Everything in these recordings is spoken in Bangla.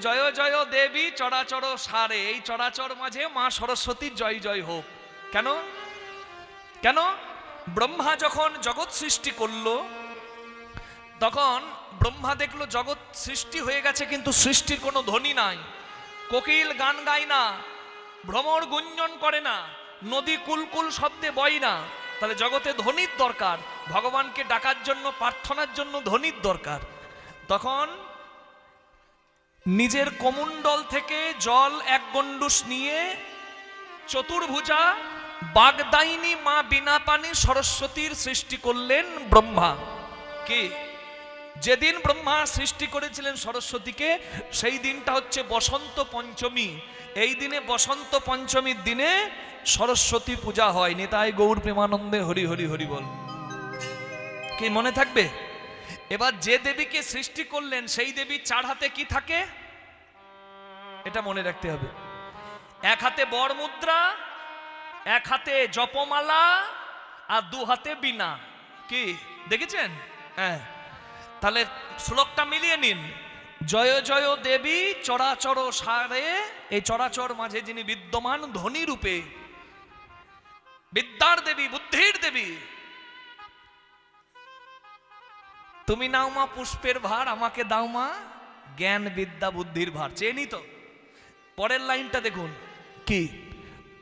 জয় জয় দেবী চরাচর সারে, এই চরাচর মাঝে মা সরস্বতীর জয় জয় হোক। কেন কেন ব্রহ্মা যখন জগৎ সৃষ্টি করলো, তখন ব্রহ্মা দেখলো জগৎ সৃষ্টি হয়ে গেছে, কিন্তু সৃষ্টির কোনো ধ্বনি নাই। কোকিল গান গায় না, ভ্রমর গুঞ্জন করে না, নদী কুলকুল শব্দে বয় না। তাহলে জগতে ধ্বনির দরকার, ভগবানকে ডাকার জন্য, প্রার্থনার জন্য ধ্বনির দরকার। তখন নিজের কমণ্ডল থেকে জল এক গণ্ডূষ নিয়ে চতুর্ভুজা বাগদায়িনী মা বিনা পানি সরস্বতীর সৃষ্টি করলেন ব্রহ্মা। কি যেদিন ব্রহ্মা সৃষ্টি করেছিলেন সরস্বতীকে, সেই দিনটা হচ্ছে বসন্ত পঞ্চমী। এই দিনে বসন্ত পঞ্চমীর দিনে সরস্বতী পূজা হয়। নিতাই গৌর প্রেমানন্দে হরি হরি হরি বল। কি মনে থাকবে? এবার যে দেবীকে সৃষ্টি করলেন সেই দেবী চার হাতে কি থাকে এটা মনে রাখতে হবে। এক হাতে বর মুদ্রা, এক হাতে জপমালা, আর দু হাতে বীণা। কি দেখেছেন? হ্যাঁ, তাহলে শ্লোকটা মিলিয়ে নিন। জয় জয় দেবী চরাচর সারে, এই চরাচর মাঝে যিনি বিদ্যমান ধ্বনি রূপে, বিদ্যার দেবী, বুদ্ধির দেবী। তুমি নাও মা পুষ্পের ভার, আমাকে দাও মা জ্ঞান বিদ্যা বুদ্ধির ভার। চেনি তো? পরের লাইনটা দেখুন, কি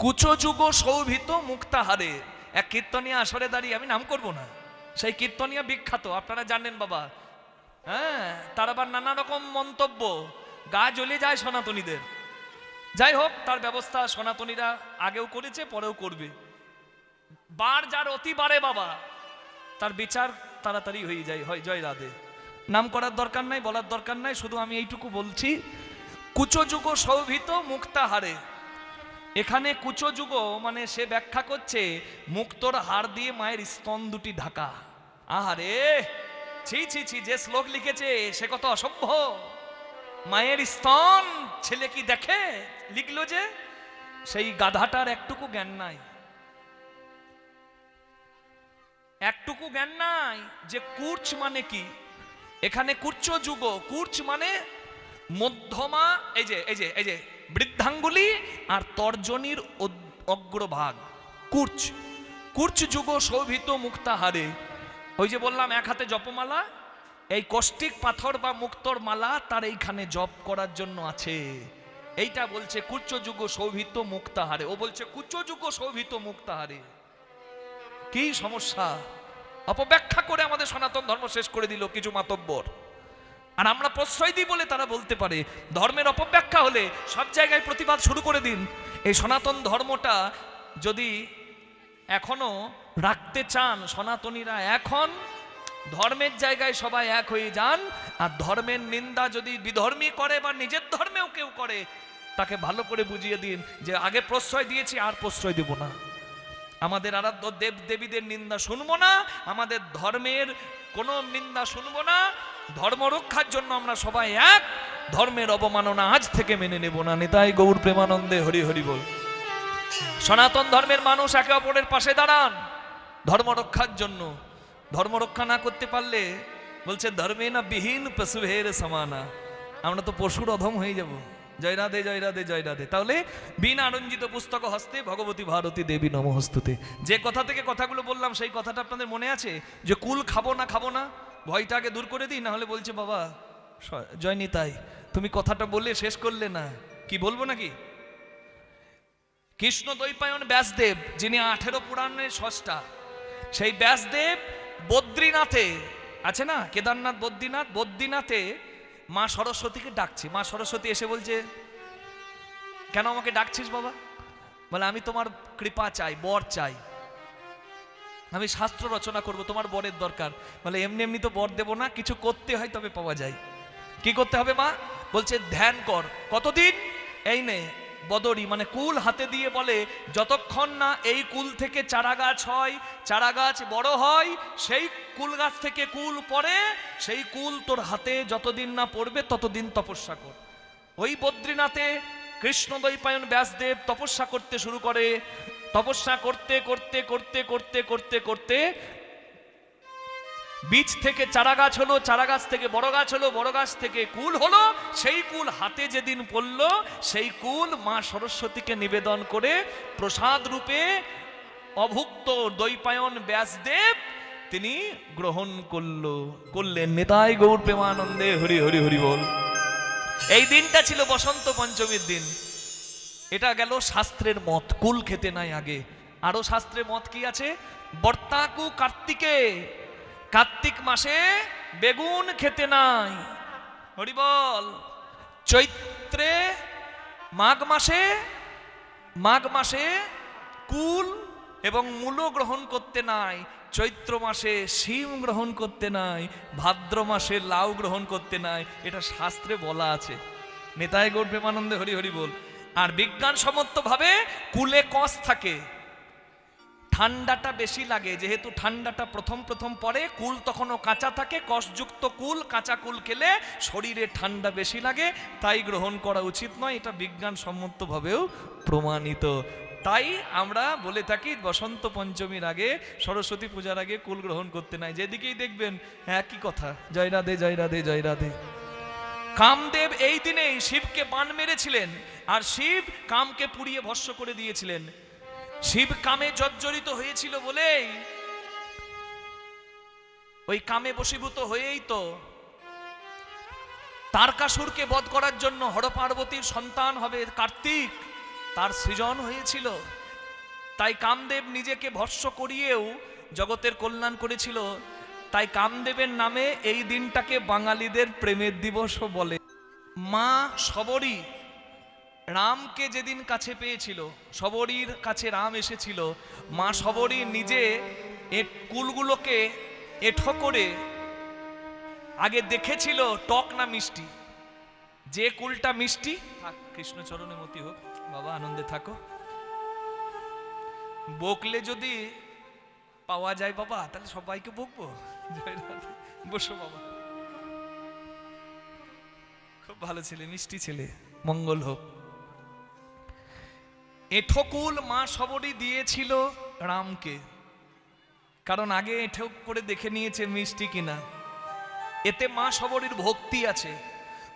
কুচো যুগ শোভিত মুক্তাহারে। এক কীর্তনিয়া আসরে দাঁড়িয়ে, আমি নাম করব না, সেই কীর্তনিয়া বিখ্যাত, আপনারা জানেন বাবা। হ্যাঁ, তার আবার নানা রকম মন্তব্য, গা জ্বলে যায় সনাতনীদের। যাই হোক, তার ব্যবস্থা সনাতনীরা আগেও করেছে, পরেও করবে। বার যার অতি বারে বাবা, তার বিচার তাড়াতাড়ি হয়ে যায়। হয় জয় রাধে। নাম করার দরকার নাই, বলার দরকার নাই, শুধু আমি এইটুকু বলছি, কুচো যুগ শোভিত মুক্তাহারে। এখানে কুচো যুগ মানে সে ব্যাখ্যা করছে মুক্তর হার দিয়ে মায়ের স্তন দুটি ঢাকা। আহারে, ছি ছি ছি, যে শ্লোক লিখেছে সে কত অসভ্য। মায়ের স্তন ছেলে কি দেখে লিখলো যে? সেই গাধাটার একটুকু জ্ঞান নাই, একটুকু জ্ঞান নাই যে কুর্চ মানে কি। এখানে কুর্চ যুগ, কুর্চ মানে মধ্যমা, এই যে এই যে এই যে বৃদ্ধাঙ্গুলি আর তর্জনীর অগ্রভাগ, কুর্চ। কুর্চ যুগ শোভিত মুক্তাহারে। ওই যে বললাম এক হাতে জপমালা, এই কষ্টিক পাথর বা মুক্তর মালা তার এইখানে জপ করার জন্য আছে। এইটা বলছে কুচ্চ যুগ শোভিত মুক্তাহারে। ও বলছে কুচ্চ যুগ শোভিত মুক্তাহারে। কি সমস্যা? অপব্যাখ্যা করে আমাদের সনাতন ধর্ম শেষ করে দিল কিছু মাতব্বর। আর আমরা প্রশ্রয় দিই বলে তারা বলতে পারে। ধর্মের অপব্যাখ্যা হলে সব জায়গায় প্রতিবাদ শুরু করে দিন। এই সনাতন ধর্মটা যদি এখনো রাখতে চান সনাতনীরা, এখন ধর্মের জায়গায় সবাই এক হয়ে যান। আর ধর্মের নিন্দা যদি বিধর্মী করে বা নিজের ধর্মেও কেউ করে, তাকে ভালো করে বুঝিয়ে দিন যে আগে প্রশ্রয় দিয়েছি, আর প্রশ্রয় দেব না। আমাদের আরাধ্য দেব দেবীদের নিন্দা শুনবো না, আমাদের ধর্মের কোনো নিন্দা শুনবো না। ধর্ম রক্ষার জন্য আমরা সবাই এক, ধর্মের অবমাননা আজ থেকে মেনে নেব না। নিতাই গৌর প্রেমানন্দে হরি হরি বল। সনাতন ধর্মের মানুষ একে অপরের পাশে দাঁড়ান ধর্ম রক্ষার জন্য। ধর্ম রক্ষা না করতে পারলে বলছে ধর্মে না বিহীন পশুভের সমানা, আমরা তো পশুর অধম হয়ে যাব। জয় রাধে জয় রাধে জয় রাধে। তাহলে বিনা আনন্দিত পুস্তক হস্তে ভগবতী ভারতী দেবী নমস্তুতে। যে কথা থেকে কথাগুলো বললাম সেই কথাটা আপনাদের মনে আছে? যে কুল খাবো না খাবো না, ভয়টা আগে দূর করে দিই, না হলে বলছে বাবা জয় নিতাই তুমি কথাটা বললে শেষ করলে না। কি বলবো নাকি? কৃষ্ণ দ্বৈপায়ন ব্যাসদেব, যিনি 18 পুরাণের স্রষ্টা, সেই ব্যাসদেব বদ্রীনাথে আছে না, কেদারনাথ বদ্রীনাথ, বদ্রীনাথে মা সরস্বতীকে ডাকছে। মা সরস্বতী এসে বলছে, কেন আমাকে ডাকছিস বাবা? বলে আমি তোমার কৃপা চাই, বর চাই, আমি শাস্ত্র রচনা করব, তোমার বরের দরকার। বলে এমনি এমনি তো বর দেব না, কিছু করতে হয় তবে পাওয়া যায়। কি করতে হবে মা? বলছে ধ্যান কর। কতদিন? এই নে বদরি মানে কুল হাতে দিয়ে বলে যতক্ষণ না এই কুল থেকে চারা গাছ হয়, চারা গাছ বড় হয়, সেই কুল গাছ থেকে কুল পড়ে, সেই কুল তোর হাতে যতদিন না পড়বে ততদিন তপস্যা কর। ওই বদ্রীনাথে কৃষ্ণ দ্বৈপায়ন ব্যাসদেব তপস্যা করতে শুরু করে। তপস্যা করতে করতে করতে করতে করতে করতে বীজ থেকে চারা গাছ হলো, চারা গাছ থেকে বড় গাছ হলো, বড় গাছ থেকে কুল হলো, সেই কুল হাতে যেদিন পড়ল, সেই কুল মা সরস্বতীকে নিবেদন করে প্রসাদ রূপে অভুক্ত দৈপায়ন ব্যাসদেব তিনি গ্রহণ করলেন। নিতাই গৌর প্রেমানন্দে হরি হরি হরি বল। এই দিনটা ছিল বসন্ত পঞ্চমীর দিন। এটা গেল শাস্ত্রের মত, কুল খেতে নাই আগে। আরো শাস্ত্রের মত কি আছে? বর্তাকু কার্তিকে, কার্তিক মাসে বেগুন খেতে নাই, হরি বল। চৈত্রে মাঘ মাসে কুল এবং মূলো গ্রহণ করতে নাই, চৈত্র মাসে শিম গ্রহণ করতে নাই, ভাদ্র মাসে লাউ গ্রহণ করতে নাই। এটা শাস্ত্রে বলা আছে। নিতাই গৌর প্রেমানন্দে হরি হরি বল। আর বিজ্ঞানসম্মত ভাবে কুলে কষ থাকে, ঠান্ডাটা বেশি লাগে, যেহেতু ঠান্ডাটা প্রথম পরে, কুল তখনও কাঁচা থাকে, কষযুক্ত কুল, কাঁচা কুল খেলে শরীরে ঠান্ডা বেশি লাগে, তাই গ্রহণ করা উচিত নয়। এটা বিজ্ঞানসম্মত ভাবেও প্রমাণিত। তাই আমরা বলে থাকি বসন্ত পঞ্চমীর আগে, সরস্বতী পূজার আগে কুল গ্রহণ করতে নাই। যেদিকেই দেখবেন একই কথা, জয় রাধে জয় রাধে জয় রাধে। কামদেব এই দিনেই শিবকে বাণ মেরেছিলেন, আর শিব কামকে পুড়িয়ে ভস্ম করে দিয়েছিলেন। শিব কামে জর্জরিত হয়েছিল বলেই, ওই কামে বশীভূত হয়েই তো তারকাসুরকে বধ করার জন্য হরপার্বতীর সন্তান হবে কার্তিক, তার সৃজন হয়েছিল। তাই কামদেব নিজেকে ভস্ম করিয়েও জগতের কল্যাণ করেছিল। তাই কামদেবের নামে এই দিনটাকে বাঙালিদের প্রেমের দিবসও বলে। মা শবরী রামকে যেদিন কাছে পেয়েছিল, শবরীর কাছে রাম এসেছিল, মা শবরী নিজে কুলগুলোকে এঁঠো করে আগে দেখেছিল টক না মিষ্টি। যে কুলটা মিষ্টি, থাক কৃষ্ণ চরণে মতি হোক, বাবা আনন্দে থাকো। বকলে যদি পাওয়া যায় বাবা, তাহলে সবাইকে বকবো। বসো বাবা, খুব ভালো ছেলে, মিষ্টি ছেলে, মঙ্গল হোক। এঁঠোকুল মা শবরী দিয়েছিল রামকে, কারণ আগে এঁঠো করে দেখে নিয়েছে মিষ্টি কিনা। এতে মা শবরীর ভক্তি আছে,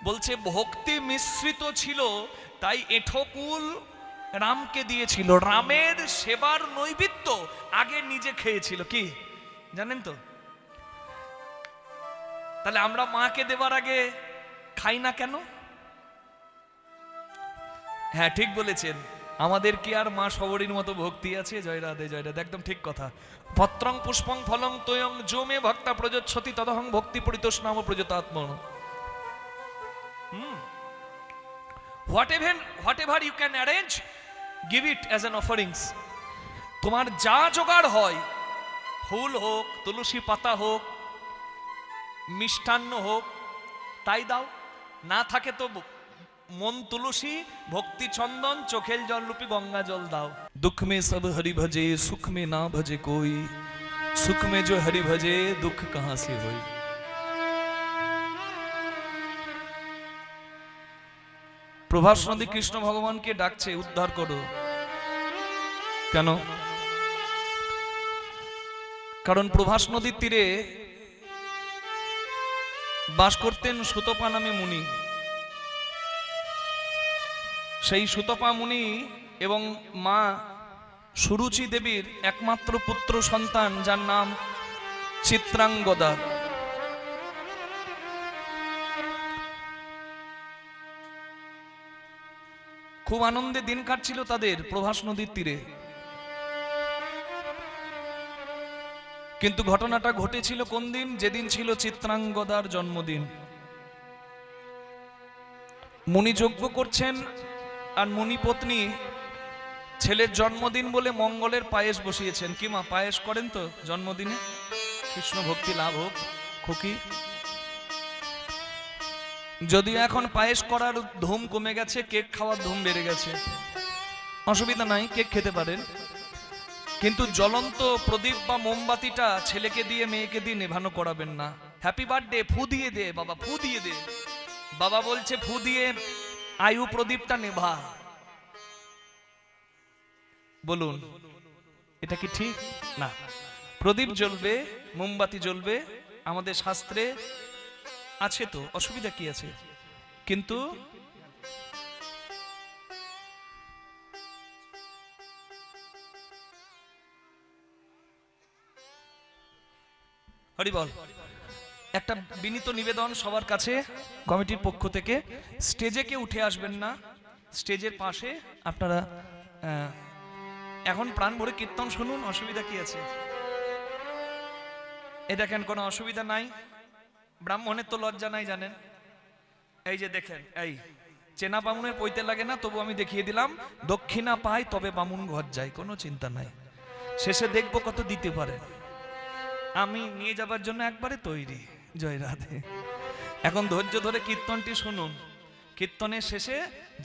বলছে ভক্তি মিশ্রিত ছিল, তাই এঁঠোকুল রামকে দিয়েছিল। রামের সেবার নৈবেদ্য আগে নিজে খেয়েছিল, কি জানেন তো? তাহলে আমরা মাকে দেবার আগে খাই না কেন? হ্যাঁ ঠিক বলেছেন, আমাদের কি আর মা শবরীর মতো ভক্তি আছে? জয় রাধে জয় রাধে, একদম ঠিক কথা। পত্রং পুষ্পং ফলং তোয়ং যো মে ভক্তা প্রযোৎসতি তদহং ভক্তি পরিতোষনাম প্রযোতাত্ম। Whatever you can arrange, give it as an offerings. তোমার যা জোগাড় হয়, ফুল হোক, তুলসী পাতা হোক, মিষ্টান্ন হোক, তাই দাও। না থাকে তো মন তুলসী, ভক্তি চন্দন, চোখের জল রূপী গঙ্গা জল দাও। দুঃখ মে সব হরি ভজে, সুখ মে না ভজে কোই, সুখ মে जो हरि भजे दुख कहां से होई। প্রভাস নদী কৃষ্ণ ভগবানকে ডাকছে, উদ্ধার করো। কেন? কারণ প্রভাস নদীর তীরে বাস করতেন সুতপা নামে মুনি। সেই সুতপা মুনি এবং মা সুরুচি দেবীর একমাত্র পুত্র সন্তান, যার নাম চিত্রাঙ্গদা। খুব আনন্দে দিন কাটছিল তাদের প্রভাস নদীর তীরে। কিন্তু ঘটনাটা ঘটেছিল কোন দিন? যেদিন ছিল চিত্রাঙ্গদার জন্মদিন। মুনি যজ্ঞ করছেন, আর মুনি পত্নী ছেলের জন্মদিন বলে মঙ্গলের পায়েস বসিয়েছেন। কি মা পায়েস করেন তো জন্মদিনে? কৃষ্ণ ভক্তি লাভ হোক খুকি। যদিও এখন পায়েস করার ধুম কমে গেছে, কেক খাওয়ার ধুম বেড়ে গেছে, অসুবিধা নাই, কেক খেতে পারেন। কিন্তু জ্বলন্ত প্রদীপ বা মোমবাতিটা ছেলেকে দিয়ে মেয়েকে দিয়ে নেভানো করাবেন না। হ্যাপি বার্থডে ফু দিয়ে দে বাবা, ফু দিয়ে দে। বাবা বলছে ফু দিয়ে আয়ু প্রদীপটা নেভা। বলুন এটা কি ঠিক? না, প্রদীপ জ্বলবে, মোমবাতি জ্বলবে, আমাদের শাস্ত্রে আছে, তো অসুবিধা কি আছে? কিন্তু হরি বল। একটা বিনীত নিবেদন সবার কাছে কমিটির পক্ষ থেকে, স্টেজে কেউ উঠে আসবেন না, স্টেজের পাশে আপনারা এখন প্রাণ ভরে কীর্তন শুনুন, অসুবিধা কি আছে? এ দেখেন, কোনো অসুবিধা নাই, ব্রাহ্মণের তো লজ্জা নাই জানেন। এই যে দেখেন, এই চেনা বামুনের পইতে লাগে না, তবু আমি দেখিয়ে দিলাম, দক্ষিণা পাই তবে বামুন ঘর যায়, কোনো চিন্তা নাই, শেষে দেখবো কত দিতে পারে, আমি নিয়ে যাবার জন্য একবারে তৈরি। জয় রাধে। এখন ধৈর্য ধরে কীর্তনটি শুনুন, কীর্তনের শেষে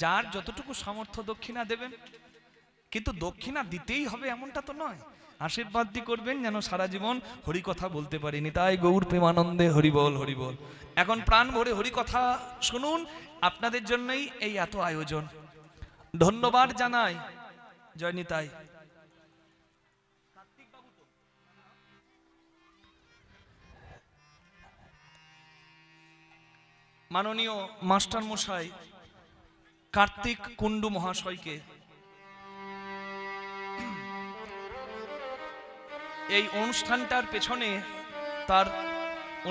যার যতটুকু সামর্থ্য দক্ষিণা দেবেন, কিন্তু দক্ষিণা দিতেই হবে এমনটা তো নয়, আশীর্বাদ দিয়ে করবেন যেন সারা জীবন হরি কথা বলতে পারিনি। তাই গৌর প্রেমানন্দে হরি বল, হরি বল। এখন প্রাণ ভরে হরি কথা শুনুন, আপনাদের জন্যই এই এত আয়োজন, ধন্যবাদ জানাই। জয় নিতাই। মাননীয় মাস্টার মশাই কার্তিক কুণ্ডু মহাশয়কে এই অনুষ্ঠানটার পেছনে তার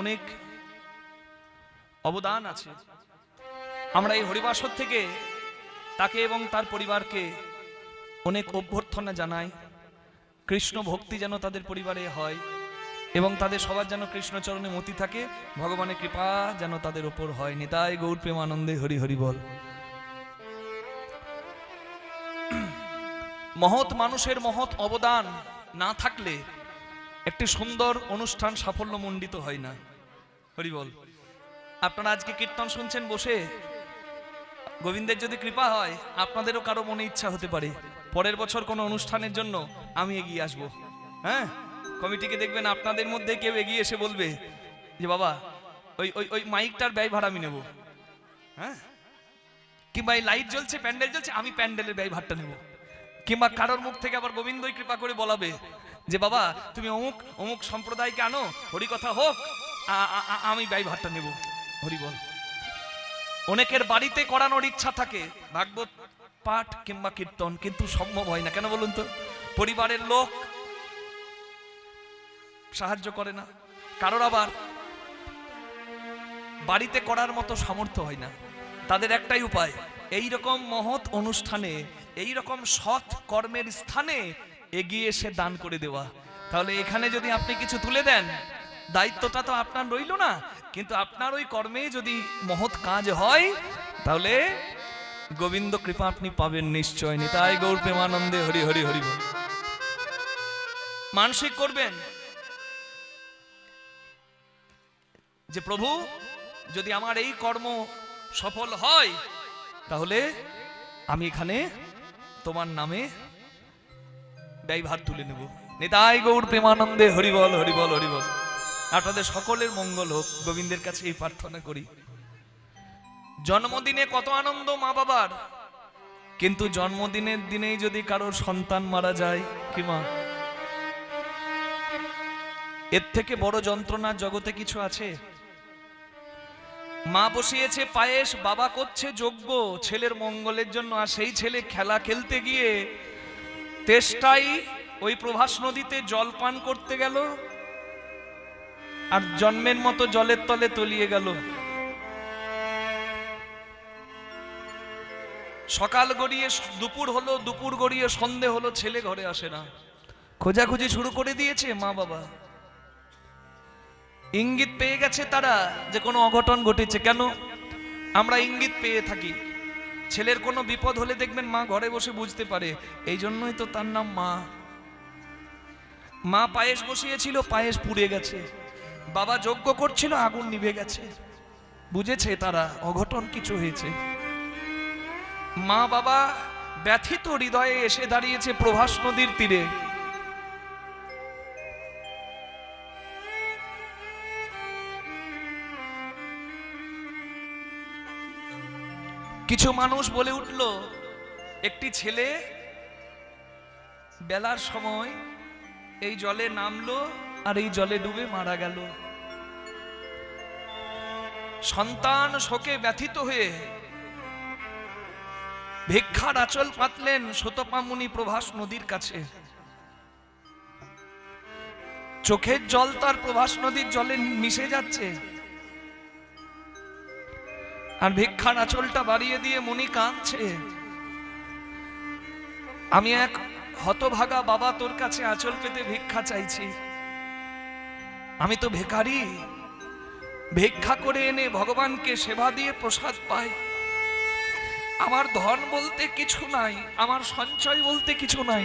অনেক অবদান আছে। আমরা এই হরিবাসর থেকে তাকে এবং তার পরিবারকে অনেক অভ্যর্থনা জানাই। কৃষ্ণ ভক্তি যেন তাদের পরিবারে হয় এবং তাদের সবার যেন কৃষ্ণচরণে মতি থাকে, ভগবানের কৃপা যেন তাদের ওপর হয়। নিতাই গৌর প্রেমানন্দে হরি হরি বল। মহৎ মানুষের মহৎ অবদান না থাকলে একটি সুন্দর অনুষ্ঠান সাফল্যমণ্ডিত হয় না। হরি বল। আপনারা আজকে কীর্তন শুনছেন বসে, গোবিন্দের যদি কৃপা হয় আপনাদেরও কারো মনে ইচ্ছা হতে পারে পরের বছর কোনো অনুষ্ঠানের জন্য আমি এগিয়ে আসব। হ্যাঁ, কমিটিকে দেখবেন আপনাদের মধ্যে কেউ এগিয়ে এসে বলবে যে বাবা ওই ওই ওই মাইকটার ব্যয় ভাড়া আমি নেব। হ্যাঁ, কিংবা এই লাইট জ্বলছে, প্যান্ডেল জ্বলছে, আমি প্যান্ডেলের ব্যয় ভাড়াটা নেব। কিংবা কারোর মুখ থেকে আবার গোবিন্দই কৃপা করে বলাবে যে বাবা তুমি অমুক অমুক সম্প্রদায়কে আনো, হরি কথা হোক, আমি ব্যয় ভারটা নেব। হরি বল। অনেকের বাড়িতে করানোর ইচ্ছা থাকে ভাগবত পাঠ কিংবা কীর্তন, কিন্তু সম্ভব হয় না। কেন বলুন তো? পরিবারের লোক সাহায্য করে না, কারোর আবার বাড়িতে করার মতো সামর্থ্য হয় না। তাদের একটাই উপায়, এই রকম মহৎ অনুষ্ঠানে, এই রকম সৎ কর্মের স্থানে এগিয়ে এসে দান করে দেওয়া। তাহলে এখানে যদি আপনি কিছু তুলে দেন, দায়িত্বটা তো আপনার রইল না, কিন্তু আপনার ওই কর্মে যদি মহৎ কাজ হয় তাহলে গোবিন্দ কৃপা আপনি পাবেন নিশ্চয়। নিতাই গৌর প্রেমানন্দে হরি হরি হরি বল। মানসিক করবেন যে প্রভু যদি আমার এই কর্ম সফল হয় তাহলে আমি এখানে তোমার নামে ব্যয়ভার তুলে নেব। নিতাই গৌর প্রেমানন্দে হরি বল, হরি বল, হরি বল। আপনাদের সকলের মঙ্গল হোক, গোবিন্দের কাছে এই প্রার্থনা করি। জন্মদিনে কত আনন্দ মা বাবার, কিন্তু জন্মদিনের দিনেই যদি কারোর সন্তান মারা যায়, কি মা, এর থেকে বড় যন্ত্রণা জগতে কিছু আছে? মা বসিয়েছে পায়েস, বাবা করছে যজ্ঞ ছেলের মঙ্গলের জন্য, আর সেই ছেলে খেলা খেলতে গিয়ে তেষ্টাই ওই প্রভাস নদীতে জল পান করতে গেল আর জন্মের মতো জলের তলে তলিয়ে গেল। সকাল গড়িয়ে দুপুর হলো, দুপুর গড়িয়ে সন্ধে হলো, ছেলে ঘরে আসে না। খোঁজাখুঁজি শুরু করে দিয়েছে মা বাবা, ইঙ্গিত পেয়ে গেছে তারা যে কোনো অঘটন ঘটেছে। কেন? আমরা ইঙ্গিত পেয়ে থাকি। ছেলের কোনো বিপদ হলে দেখবেন মা ঘরে বসে বুঝতে পারে, এই জন্যই তো তার নাম মা। মা পায়েস বসিয়েছিল, পায়েস পুড়ে গেছে। বাবা যজ্ঞ করছিল, আগুন নিভে গেছে। বুঝেছে তারা অঘটন কিছু হয়েছে। মা বাবা ব্যথিত হৃদয়ে এসে দাঁড়িয়েছে প্রভাস নদীর তীরে। কিছু মানুষ বলে উঠল, একটি ছেলে বেলার সময় এই জলে নামলো আর এই জলে ডুবে মারা গেল। সন্তান শোকে ব্যথিত হয়ে ভিক্ষার আঁচল পাতলেন সুতপা-মুনি প্রভাস নদীর কাছে। চোখের জল তার প্রভাস নদীর জলে মিশে যাচ্ছে, আর ভিক্ষার আঁচলটা বাড়িয়ে দিয়ে মুনি কাঁদছে। আমি এক হতভাগা বাবা, তোর কাছে আঁচল পেতে ভিক্ষা চাইছি। আমি তো ভিখারি, ভিক্ষা করে এনে ভগবানকে সেবা দিয়ে প্রসাদ পাই। আমার ধন বলতে কিছু নাই, আমার সঞ্চয় বলতে কিছু নাই।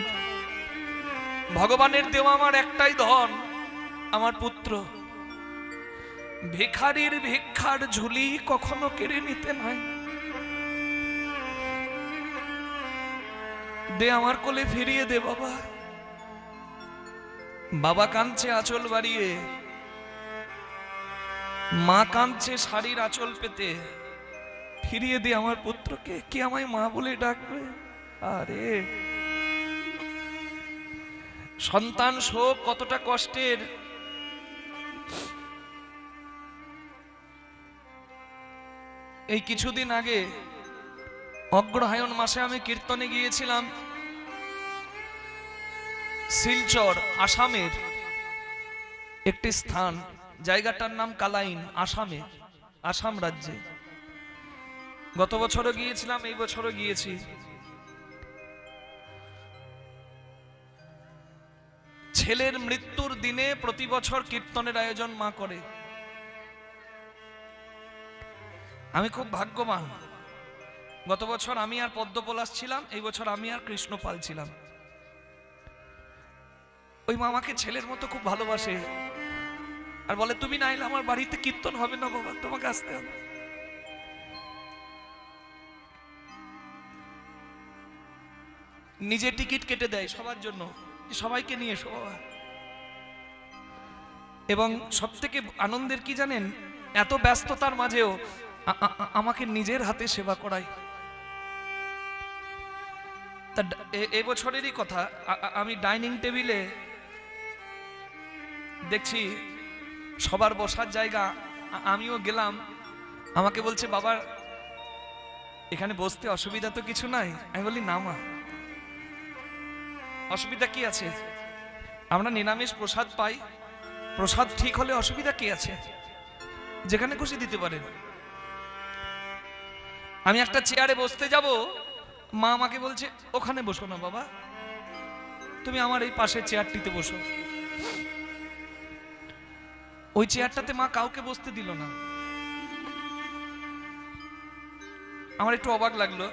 ভগবানের দেওয়া আমার একটাই ধন, আমার পুত্র। ভিখারির ভিক্ষার ঝুলি কখনো কেড়ে নিতে নাই। দে, আমার কোলে ফিরিয়ে দে বাবা। বাবা কাঁদছে আঁচল বাড়িয়ে, মা কাঁদছে শাড়ির আঁচল পেতে। ফিরিয়ে দে আমার পুত্রকে, কে আমায় মা বলে ডাকবে? আরে সন্তান শোক কতটা কষ্টের। এই কিছুদিন আগে অগ্রহায়ণ মাসে আমি কীর্তনে গিয়েছিলাম শিলচর, আসামের একটি স্থান। জায়গাটার নাম কালাইন, আসামে, আসাম রাজ্যে। গত বছরও গিয়েছিলাম, এই বছরও গিয়েছি। ছেলের মৃত্যুর দিনে প্রতি বছর কীর্তনের আয়োজন মা করে। আমি খুব ভাগ্যবান। গত বছর আমি আর পদ্মপলাশ ছিলাম, এই বছর আমি আর কৃষ্ণপাল ছিলাম। ওই মা আমাকে ছেলের মতো খুব ভালোবাসে, আর বলে তুমি না এলে আমার বাড়িতে কীর্তন হবে না বাবা, তোমাকে আসতে হবে। নিজে টিকিট কেটে দেয় সবার জন্য, সবাইকে নিয়ে এসো বাবা। এবং সব থেকে আনন্দের কি জানেন, এত ব্যস্ততার মাঝেও আমাকে নিজের হাতে সেবা করায়। তা এবছরেরই কথা, আমি ডাইনিং টেবিলে দেখছি সবার বসার জায়গা, আমিও গেলাম। আমাকে বলছে বাবা এখানে বসতে অসুবিধা তো কিছু নাই? আমি বলি না মা, অসুবিধা কি আছে? আমরা নিরামিষ প্রসাদ পাই, প্রসাদ ঠিক হলে অসুবিধা কি আছে? যেখানে খুশি দিতে পারেন। আমি একটা চেয়ারে বসতে যাব, মা আমাকে বলছে ওখানে বসো না বাবা, তুমি আমার এই পাশের চেয়ারটিতে বসো। ওই চেয়ারটাতে মা কাউকে বসতে দিল না। আমার একটু অবাক লাগলো।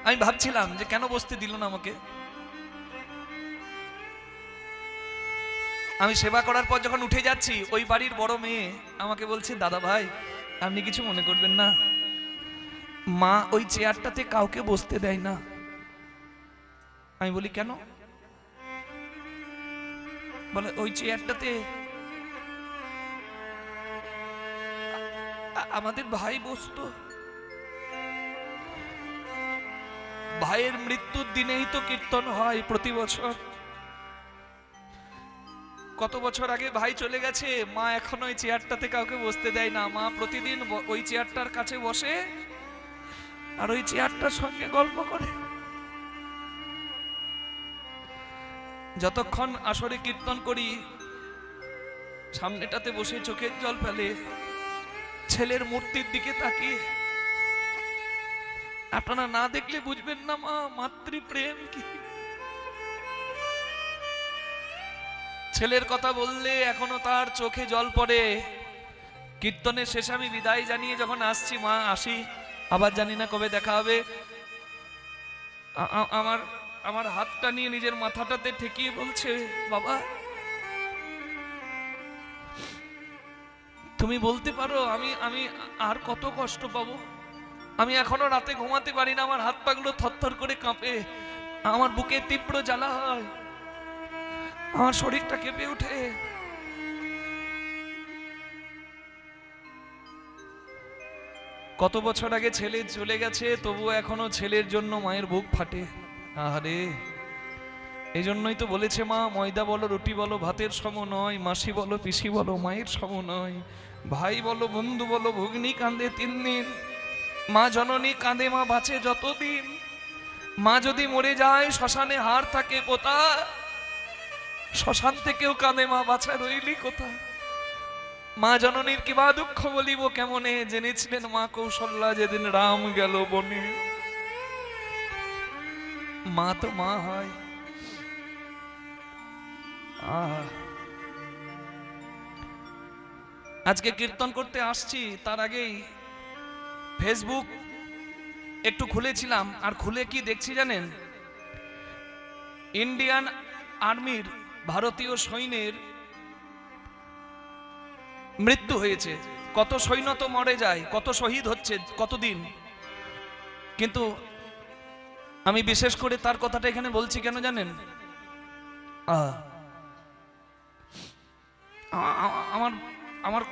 আমি ভাবছিলাম যে কেন বসতে দিল না আমাকে। আমি সেবা করার পর যখন উঠে যাচ্ছি, ওই বাড়ির বড় মেয়ে আমাকে বলছে দাদা ভাই আপনি কিছু মনে করবেন না, মা ওই চেয়ারটাতে কাউকে বসতে দেয় না। আমি বলি কেন? বলে ওই চেয়ারটাতে আমাদের ভাই বসতো। ভাইয়ের মৃত্যুর দিনেই তো কীর্তন হয় প্রতি বছর। কত বছর আগে ভাই চলে গেছে, মা এখন ওই চেয়ারটাতে কাউকে বসতে দেয় না। মা প্রতিদিন ওই চেয়ারটার কাছে বসে আর ওই চেয়ারটার সঙ্গে গল্প করে। যতক্ষণ আসরে কীর্তন করি সামনেটাতে বসে চোখের জল ফেলে ছেলের মূর্তির দিকে তাকিয়ে। আপনারা না দেখলে বুঝবেন না মা মাতৃপ্রেম কি। ছেলের কথা বললে এখনো তার চোখে জল পড়ে। কীর্তনের শেষে আমি বিদায় জানিয়ে যখন আসছি, মা আসি, আবার জানি না কবে দেখা হবে, আমার হাতটা নিয়ে নিজের মাথাটাতে ঠেকিয়ে বলছে বাবা তুমি বলতে পারো আমি আর কত কষ্ট পাবো? আমি এখনো রাতে ঘুমাতে পারি না, আমার হাত পাগুলো থরথর করে কাঁপে, আমার বুকে তীব্র জ্বালা হয়, আমার শরীরটা কেঁপে ওঠে। কত বছর আগে ছেলে চলে গেছে, তবুও এখনো ছেলের জন্য মায়ের বুক ফাটে। আরে এই জন্যই তো বলেছে মা, ময়দা বলো রুটি বলো ভাতের সম নয়, মাসি বলো পিসি বলো মায়ের সম নয়, ভাই বলো বন্ধু বলো ভগ্নী কাঁদে 3 দিন, মা জননী কাঁদে মা বাঁচে যতদিন, মা যদি মরে যায় শ্মশানে হাড় থাকে পোতা, শ্মশান থেকেও কাঁদে মা বাছা রইলি কোথা। মা জননীর কিবা দুঃখ বলিব কেমনে, জেনেছিলেন মা কৌশল্যা যেদিন রাম গেল বনে। মা তো মা হয়। আজকে কীর্তন করতে আসছি, তার আগেই ফেসবুক একটু খুলেছিলাম, আর খুলে কি দেখছি জানেন, ইন্ডিয়ান আর্মির ভারতীয় সৈন্যের মৃত্যু হয়েছে। কত সৈন্য তো মরে যায়, কত শহীদ হচ্ছে কতদিন, কিন্তু আমি বিশেষ করে তার কথাটা এখানে বলছি কেন জানেন, আমার আমার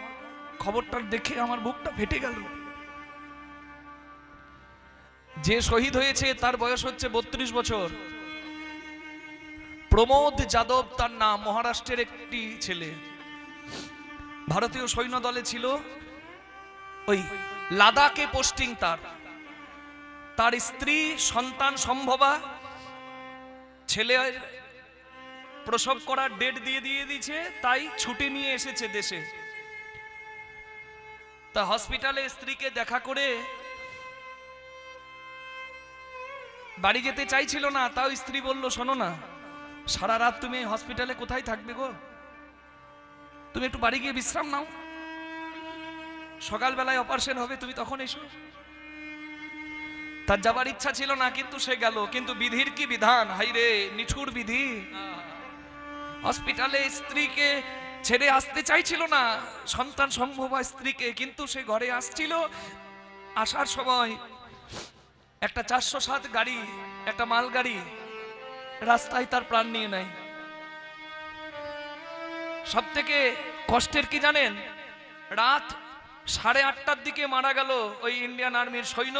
খবরটা দেখে আমার বুকটা ফেটে গেল। যে শহীদ হয়েছে তার বয়স হচ্ছে 32 বছর। প্রমোদ যাদব তার নাম, মহারাষ্ট্রের একটি ছেলে, ভারতীয় সৈন্য দলে ছিল, ওই লাদাখে পোস্টিং তার। তার স্ত্রী সন্তান সম্ভবা, ছেলে প্রসব করার ডেট দিয়ে দিয়েছে, তাই ছুটি নিয়ে এসেছে দেশে। তা হসপিটালে স্ত্রীকে দেখা করে বাড়ি যেতে চাইছিল না, তাও স্ত্রী বলল, শোনো না, সারা রাত তুমি হসপিটালে কোথায় থাকবে গো, তুমি একটু বাড়ি গিয়ে বিশ্রাম নাও, সকালবেলায় অপারেশন হবে, তুমি তখন এসো। তার যাবার ইচ্ছা ছিল না, কিন্তু সে গেল। কিন্তু বিধির কি বিধান, হাইরে নিঠুর বিধি। হসপিটালে স্ত্রীকে ছেড়ে আসতে চাইছিল না, সন্তান সম্ভবা স্ত্রীকে, কিন্তু সে ঘরে আসছিল। আসার সময় একটা 407 গাড়ি, একটা মাল গাড়ি রাস্তায় তার প্রাণ নিয়ে নেয়। সব থেকে কষ্টের কি জানেন, রাত 8:30টার দিকে মারা গেল ওই ইন্ডিয়ান আর্মির সৈন্য।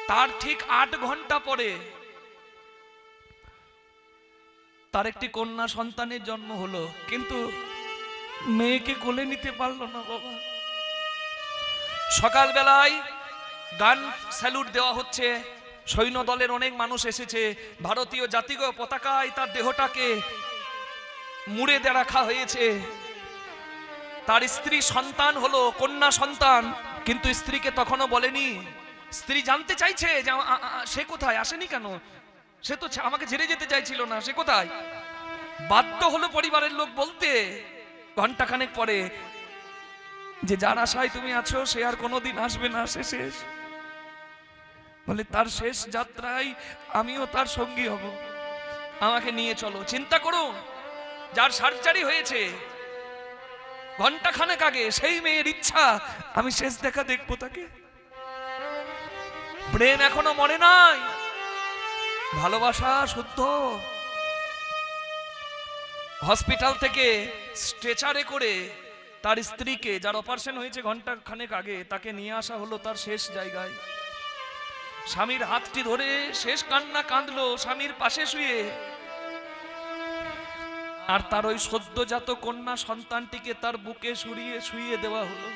তার ঠিক 8 ঘন্টা পরে তার একটি কন্যা সন্তানের জন্ম হলো, কিন্তু মেয়েকে কোলে নিতে পারলো না বাবা। সকালবেলায় গান স্যালুট দেওয়া হচ্ছে, সৈন্য দলের অনেক মানুষ এসেছে, ভারতীয় জাতীয় পতাকায় তার দেহটাকে মুড়ে দিয়ে রাখা হয়েছে। তার স্ত্রী সন্তান হলো, কন্যা সন্তান, কিন্তু স্ত্রীকে তখনও বলেনি। স্ত্রী জানতে চাইছে যে সে কোথায়, আসেনি কেন, সে তো আমাকে ছেড়ে যেতে চাইছিল না, সে কোথায়। বাধ্য হলো পরিবারের লোক বলতে ঘন্টাখানেক পরে যে যার আশায় তুমি আছো সে আর কোনোদিন আসবে না, সে শেষ। বলে তার শেষ যাত্রায় আমিও তার সঙ্গী হব, আমাকে নিয়ে চলো। চিন্তা করুন, যার সার্জারি হয়েছে ঘন্টাখানেক আগে, সেই মেয়ের ইচ্ছা আমি শেষ দেখা দেখবো তাকে। প্রেম এখনো মরে নাই, ভালোবাসা শুদ্ধ। হসপিটাল থেকে স্ট্রেচারে করে তার স্ত্রীকে, যার অপারেশন হয়েছে ঘন্টা খানেক আগে, তাকে নিয়ে আসা হলো তার শেষ জায়গায়। স্বামীর হাতটি ধরে শেষ কান্না কাঁদলো স্বামীর পাশে শুয়ে। আর তার ওই সদ্যজাত কন্যা সন্তানটিকে তার বুকে শুইয়ে দেওয়া হলো।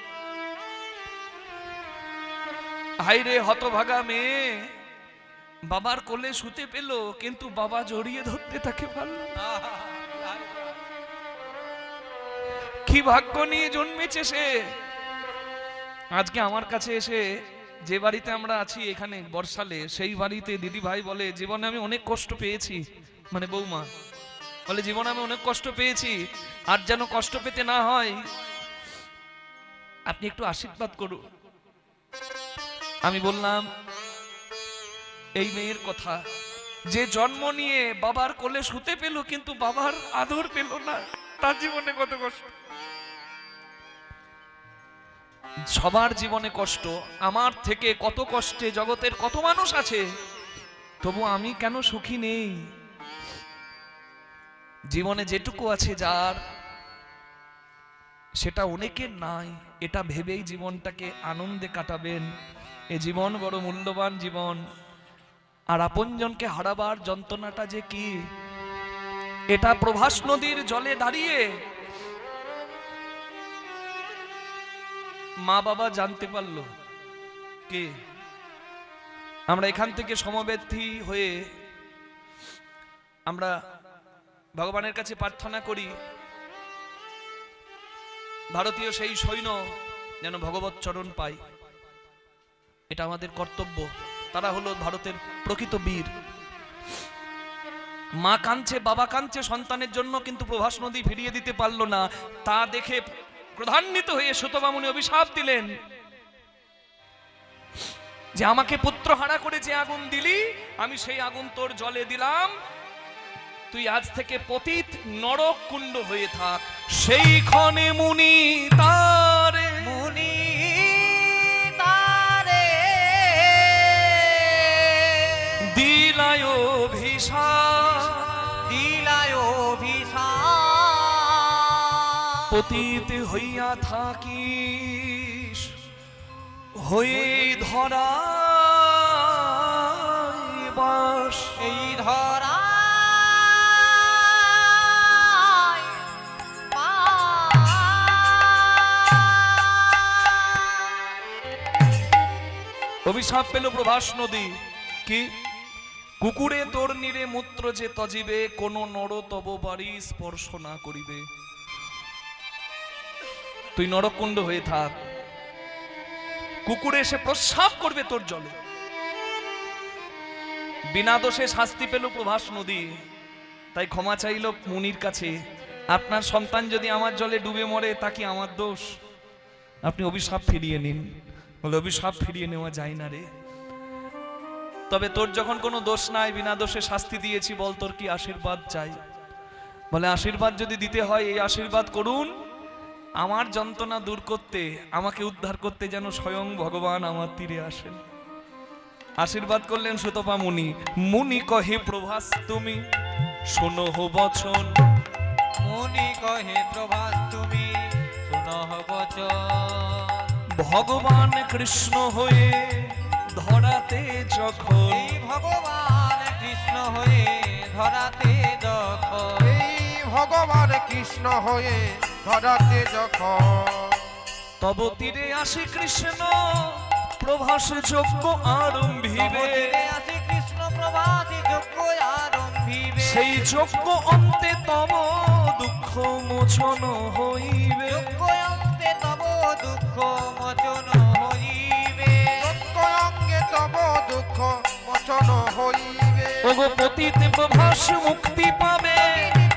হাইরে হতভাগা মেয়ে, বাবার কোলে শুতে পেল, কিন্তু বাবা জড়িয়ে ধরতে তাকে পারল না। কি ভাগ্য নিয়ে জন্মেছে সে। আজকে আমার কাছে এসে, যে বাড়িতে আমরা আছি এখানে বর্ষালে, সেই বাড়িতে দিদি ভাই বলে, জীবনে আমি অনেক কষ্ট পেয়েছি, মানে বৌমা বলে, জীবনে আমি অনেক কষ্ট পেয়েছি, আর যেন কষ্ট পেতে না হয়, আপনি একটু আশীর্বাদ করুন। আমি বললাম, এই মেয়ের কথা, যে জন্ম নিয়ে বাবার কোলে শুতে পেল, কিন্তু বাবার আদর পেল না, তার জীবনে কত কষ্ট। সবার জীবনে কষ্ট, আমার থেকে কত কষ্টে জগতের কত মানুষ আছে, তবু আমি কেন সুখী নেই। জীবনে যেটুকু আছে যার, সেটা অনেকের নাই। এটা ভেবেই জীবনটাকে আনন্দে কাটাবেন। এ জীবন বড় মূল্যবান জীবন। আর আপনজনকে হারাবার যন্ত্রণাটা যে কি, এটা প্রভাস নদীর জলে দাঁড়িয়ে মা বাবা জানতে পারলো। কি আমরা এখান থেকে সমবেতী হয়ে আমরা ভগবানের কাছে প্রার্থনা করি ভারতীয় সেই সৈন্য যেন ভগবত চরণ পায়, এটা আমাদের কর্তব্য। তারা হলো ভারতের প্রকৃত বীর। মা কাঁদছে, বাবা কাঁদছে সন্তানের জন্য, কিন্তু প্রভাস নদী ফিরিয়ে দিতে পারলো না। তা দেখে ক্রোধান্বিত হয়ে সুতপা মুনি অভিশাপ দিলেন যে আমাকে পুত্র হারা করে যে আগুন দিলি, আমি সেই আগুন তোর জলে দিলাম, তুই আজ থেকে পতিত নরক কুণ্ড হয়ে থাক। সেই ক্ষণে মুনি তারে দিলায় অভিশাপ, পতিত হইয়া থাকিস হয়ে ধরা বাস। এই ধরা অভিশাপ পেল প্রভাস নদী। কি? কুকুরে তোর নিরে মূত্র যে তজিবে, কোন নর তব বাড়ি স্পর্শ না করিবে। তুই নরকুণ্ড হয়ে থাক, কুকুরে এসে প্রস্রাব করবে তোর জলে। বিনা দোষে শাস্তি পেল প্রভাস নদী, তাই ক্ষমা চাইল মুনির কাছে। আপনার সন্তান যদি আমার জলে ডুবে মরে তা কি আমার দোষ? আপনি অভিশাপ ফিরিয়ে নিন। বলে অভিশাপ ফিরিয়ে নেওয়া যায় না রে, তবে তোর যখন কোনো দোষ নাই, বিনা দোষে শাস্তি দিয়েছি, বল তোর কি আশীর্বাদ চাই? বলে আশীর্বাদ যদি দিতে হয় এই আশীর্বাদ করুন, আমার যন্ত্রণা দূর করতে, আমাকে উদ্ধার করতে যেন স্বয়ং ভগবান আমার তীরে আসেন। আশীর্বাদ করলেন সুতপা মুনি। মুনি কহে প্রভাস তুমি শোনহ বচন, মুনি কহে প্রভাস তুমি শোনহ বচন। ভগবান কৃষ্ণ হয়ে ধরাতে যখন, এই ভগবান কৃষ্ণ হয়ে ধরাতে যখন, এই ভগবান কৃষ্ণ হয়ে ধরাতে যখন, তব তীরে আসে কৃষ্ণ প্রভাস যজ্ঞ আরম্ভিবে। আসে কৃষ্ণ প্রভাস যজ্ঞ আরম্ভিবে। সেই যজ্ঞ অন্তে তব দুঃখ মোচন হইবে। যজ্ঞ অন্তে তব দুঃখ মোচন হইবে। যজ্ঞ অঙ্গে তব দুঃখ মোচন হইবে। ওগো পতিত প্রভাস মুক্তি পাবে,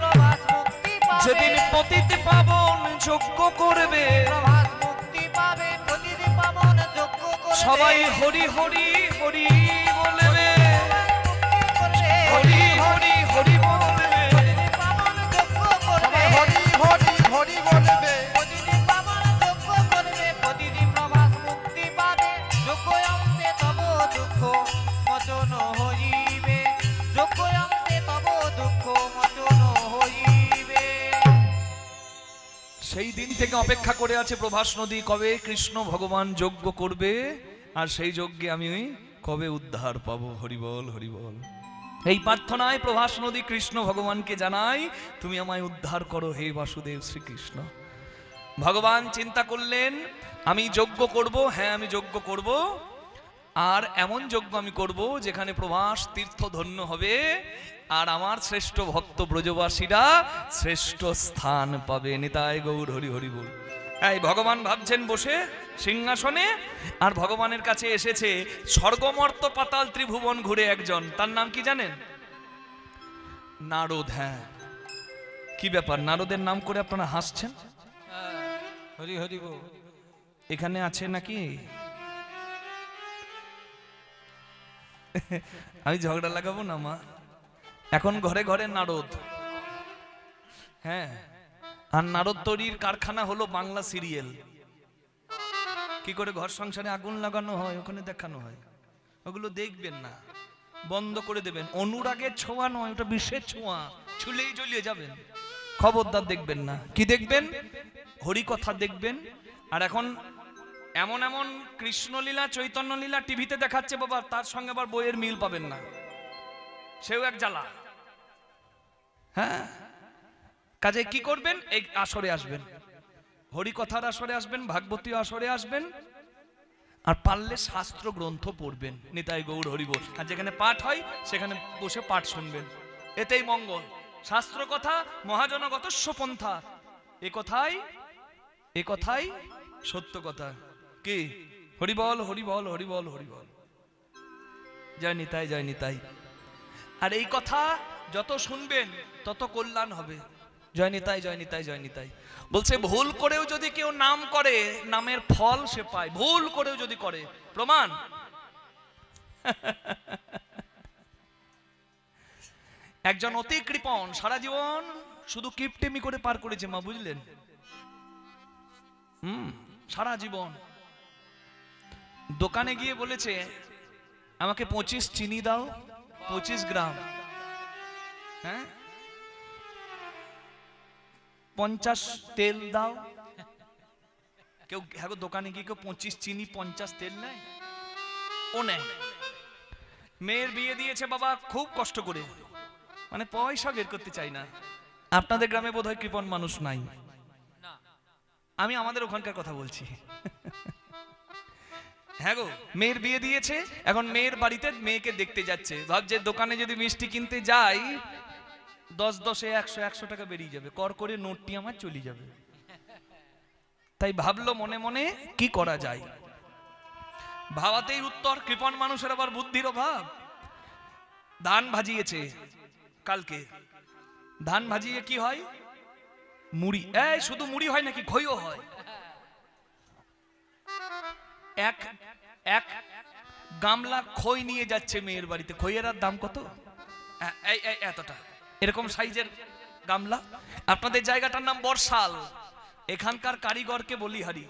প্রভাস মুক্তি পাবে। যেদিন পতিত পাবন যজ্ঞ করবে, প্রভাস মুক্তি পাবে, প্রতিদিন পাবন যজ্ঞ করবে। সবাই হরি হরি হরি বলবে, করবে। হরি হরি হরি বলবে। প্রতিদিন পাবন যজ্ঞ করবে। হরি হরি হরি বলবে। প্রতিদিন পাবন যজ্ঞ করবে। প্রতিদিন প্রভাস মুক্তি পাবে। যজ্ঞ অন্তে তব দুঃখ মোচন হইবে। যজ্ঞ অন্তে তব দুঃখ মোচন হইবে। সেই দিন থেকে অপেক্ষা করে আছে প্রভাস নদী, কবে কৃষ্ণ ভগবান যজ্ঞ করবে আর সেই যজ্ঞে আমি কবে উদ্ধার পাবো। হরিবল হরিবল। এই প্রার্থনায় প্রভাস নদী কৃষ্ণ ভগবানকে জানাই, তুমি আমায় উদ্ধার করো হে বাসুদেব শ্রীকৃষ্ণ। ভগবান চিন্তা করলেন আমি যজ্ঞ করব, হ্যাঁ আমি যজ্ঞ করব, আর এমন যজ্ঞ আমি করব যেখানে প্রভাস তীর্থ ধন্য হবে আর আমার শ্রেষ্ঠ ভক্ত ব্রজবাসীরা শ্রেষ্ঠ স্থান পাবে। নিতাই গৌর হরি হরি বল। এই ভগবান ভাবছেন বসে সিংহাসনে, আর ভগবানের কাছে এসেছে স্বর্গমর্ত পাতাল ত্রিভুবন ঘুরে একজন, তার নাম কি জানেন? নারদ। হ্যাঁ, কি ব্যাপার নারদের নাম করে আপনারা হাসছেন? হরি হরি বল। এখানে আছে নাকি? আমি ঝগড়া লাগাবো না মা, এখন ঘরে ঘরে নারদ। হ্যাঁ, আর নারদ তৈরির কারখানা হলো বাংলা সিরিয়াল। কি করে ঘর সংসারে আগুন লাগানো হয় ওখানে দেখানো হয়, ওগুলো দেখবেন না, বন্ধ করে দেবেন। অনুরাগের ছোঁয়া নয়, ওটা বিষের ছোঁয়া, ছুলেই জ্বলিয়ে যাবেন। খবরদার দেখবেন না। কি দেখবেন? হরিকথা দেখবেন। আর এখন এমন এমন কৃষ্ণলীলা চৈতন্যলীলা টিভিতে দেখাচ্ছে বাবা, তার সঙ্গে আবার বইয়ের মিল পাবেন না। সেও এক জ্বালা। হ্যাঁ, কাজে কি করবেন? এই আসরে আসবেন, হরিকথার আসরে আসবেন, ভাগবতী আসরে আসবেন, আর পারলে শাস্ত্র গ্রন্থ পড়বেন। নিতাই গৌর হরিবোল। আর যেখানে পাঠ হয় সেখানে বসে পাঠ শুনবেন, এতেই মঙ্গল। শাস্ত্র কথা মহাজনগতস্য পন্থা, এ কথাই সত্য কথা। কি? হরিবল হরিবল হরিবল হরিবল, জয় নিতাই জয় নিতাই। আর এই কথা যত শুনবেন তত কল্যাণ হবে। জয় নিতাই জয় নিতাই জয় নিতাই। বলছে ভুল করেও যদি কেউ নাম করে, নামের ফল সে পায়। ভুল করেও যদি করে, প্রমাণ। একজন অতি কৃপণ সারা জীবন শুধু কিপটেমি করে পার করেছে মা, বুঝলেন? সারা জীবন দোকানে গিয়ে বলেছে আমাকে 25 চিনি দাও, 25 গ্রাম। হ্যাঁ, 50 তেল দাও। কেউ হ্যাঁ দোকানে গিয়ে কেউ 25 চিনি 50 তেল নেয়? ও নেয়। মেয়ের বিয়ে দিয়েছে বাবা খুব কষ্ট করে, মানে পয়সা বের করতে চাই না। আপনাদের গ্রামে বোধহয় কৃপণ মানুষ নাই, আমি আমাদের ওখানকার কথা বলছি। হ্যাঁ গো, মেয়ের বিয়ে দিয়েছে, এখন মেয়ের বাড়িতে মেয়েকে দেখতে যাচ্ছে। ভাবছে দোকানে যদি মিষ্টি কিনতে যাই 10-10 100 টাকা বেরিয়ে যাবে, কর করে নোটটি আমার চলে যাবে। তাই ভাবলো মনে মনে কি করা যায়। ভাবাতেই উত্তর। কৃপণ মানুষের আবার বুদ্ধির অভাব। ধান ভাজিয়েছে কালকে, ধান ভাজিয়ে কি হয়? মুড়ি। এই শুধু মুড়ি হয় নাকি, খইও হয়। এক গামলা খই নিয়ে যাচ্ছে মেয়ের বাড়িতে। খইয়ের আর দাম কত? এতটা, এরকম সাইজের গামলা। আপনাদের জায়গাটার নাম বর্ষাল, এখানকার কারিগরকে বলিহারি।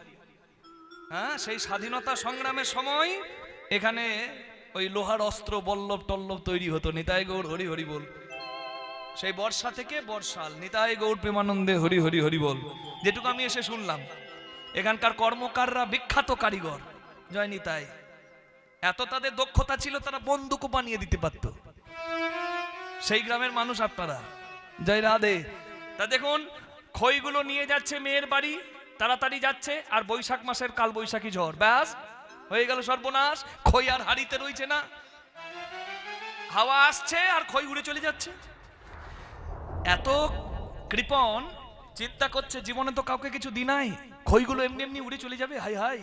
হ্যাঁ, সেই স্বাধীনতা সংগ্রামের সময় এখানে ওই লোহার অস্ত্র বল্লভ টল্লভ তৈরি হতো। নিতাই গৌর হরি হরি বল। সেই বর্ষা থেকে বর্ষাল, নিতাই গৌর প্রেমানন্দে হরি হরি হরি বল। যেটুকু আমি এসে শুনলাম, এখানকার কর্মকাররা বিখ্যাত কারিগর। জয় নিতাই। এত তাদের দক্ষতা ছিল, তারা বন্দুকও বানিয়ে দিতে পারত। সেই গ্রামের মানুষ আপনারা। জয় রাধে। তা দেখুন, খইগুলো নিয়ে যাচ্ছে মেয়ের বাড়ি, তাড়াতাড়ি যাচ্ছে। আর বৈশাখ মাসের কাল বৈশাখী ঝড়, ব্যাস হয়ে গেল সর্বনাশ। খই আর হাড়িতে রইছে না, হাওয়া আসছে আর খই উড়ে চলে যাচ্ছে। এত কৃপণ, চিন্তা করছে জীবনে তো কাউকে কিছু দি নাই, খইগুলো এমনি এমনি উড়ে চলে যাবে। High high.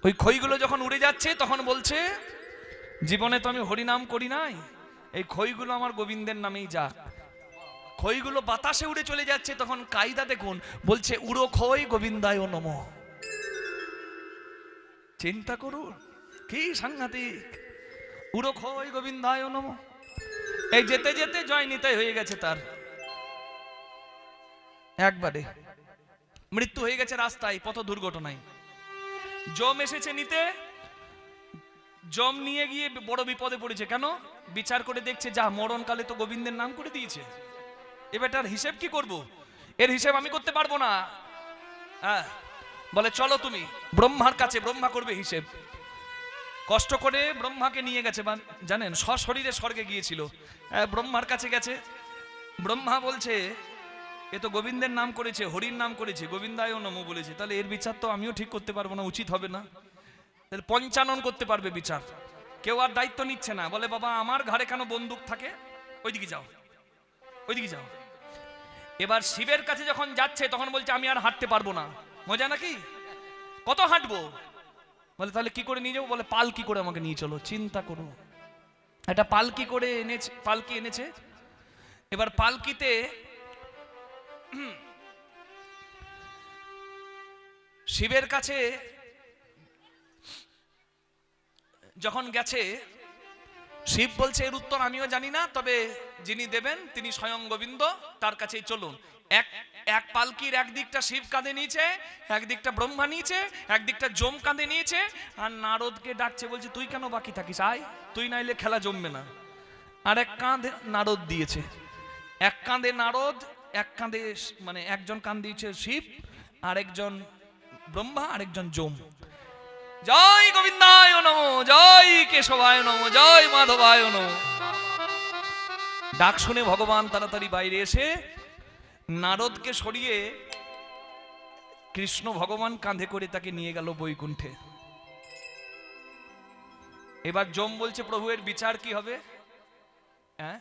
ওই খইগুলো যখন উড়ে যাচ্ছে তখন বলছে জীবনে তো আমি হরিনাম করি নাই, এই খইগুলো আমার গোবিন্দের নামেই যাক। খইগুলো বাতাসে উড়ে চলে যাচ্ছে, তখন কায়দা দেখুন, বলছে উড়ো খই গোবিন্দায় নমঃ। চিন্তা করুন কি সাংঘাতিক। উড়ো খই গোবিন্দায় নমঃ। এই যেতে যেতে জয় নিতাই হয়ে গেছে তার, একবারে মৃত্যু হয়ে গেছে রাস্তায়, পথ দুর্ঘটনায়। জম এসেছে নিতে, জম নিয়ে গিয়ে বড় বিপদে পড়েছে। কেন? বিচার করে দেখছে যা মরণকালে তো গোবিন্দের নাম করে দিয়েছে, এবারটার হিসেব কি করব? এর হিসেব আমি করতে পারবো না। হ্যাঁ, বলে চলো তুমি ব্রহ্মার কাছে, ব্রহ্মা করবে হিসেব। কষ্ট করে ব্রহ্মাকে নিয়ে গেছে, জানেন সশরীরে স্বর্গে গিয়েছিল। ব্রহ্মার কাছে গেছে, ব্রহ্মা বলছে এ তো গোবিন্দের নাম করেছে, হরির নাম করেছে, গোবিন্দায় নমঃ বলেছে, তাহলে এর বিচার তো আমিও ঠিক করতে পারবো না, উচিত হবে না। তাহলে পঞ্চানন করতে পারবে বিচার। কেউ আর দায়িত্ব নিচ্ছে না, বলে বাবা আমার ঘাড়ে কেন বন্দুক থাকে, ওইদিকে যাও, ওইদিকে যাও। এবার শিবের কাছে যখন যাচ্ছে তখন বলছে আমি আর হাঁটতে পারবো না। মজা নাকি? কত হাঁটবো? বলে তাহলে কি করে নিয়ে যাবো? বলে পালকি করে আমাকে নিয়ে চলো। চিন্তা করো, একটা পালকি করে এনেছে, পালকি এনেছে। এবার পালকিতে শিবের কাছে যখন গেছে, শিব বলছে এর উত্তর আমিও জানি না, তবে যিনি দেবেন তিনি স্বয়ং গোবিন্দ, তার কাছেই চলুন। এক পালকির একদিকটা শিব কাঁধে নিয়েছে, একদিকটা ব্রহ্মা নিয়েছে, একদিকটা যম কাঁধে নিয়েছে, আর নারদকে ডাকছে, বলছে তুই কেন বাকি থাকিস, আয়, তুই নাইলে খেলা জমবে না। আর এক কাঁধে নারদ দিয়েছে, এক কাঁধে নারদ, এক কাঁধে মানে একজন কান দিয়েছে শিব, আরেকজন ব্রহ্মা, আরেকজন যম। জয় গোবিন্দায় নমঃ, জয় কেশবায় নমঃ, জয় মাধবায় নমঃ। ডাক শুনে ভগবান তাড়াতাড়ি বাইরে এসে নারদকে সরিয়ে কৃষ্ণ ভগবান কাঁধে করে তাকে নিয়ে গেল বৈকুণ্ঠে। এবার যম বলছে, প্রভু এর বিচার কি হবে? হ্যাঁ,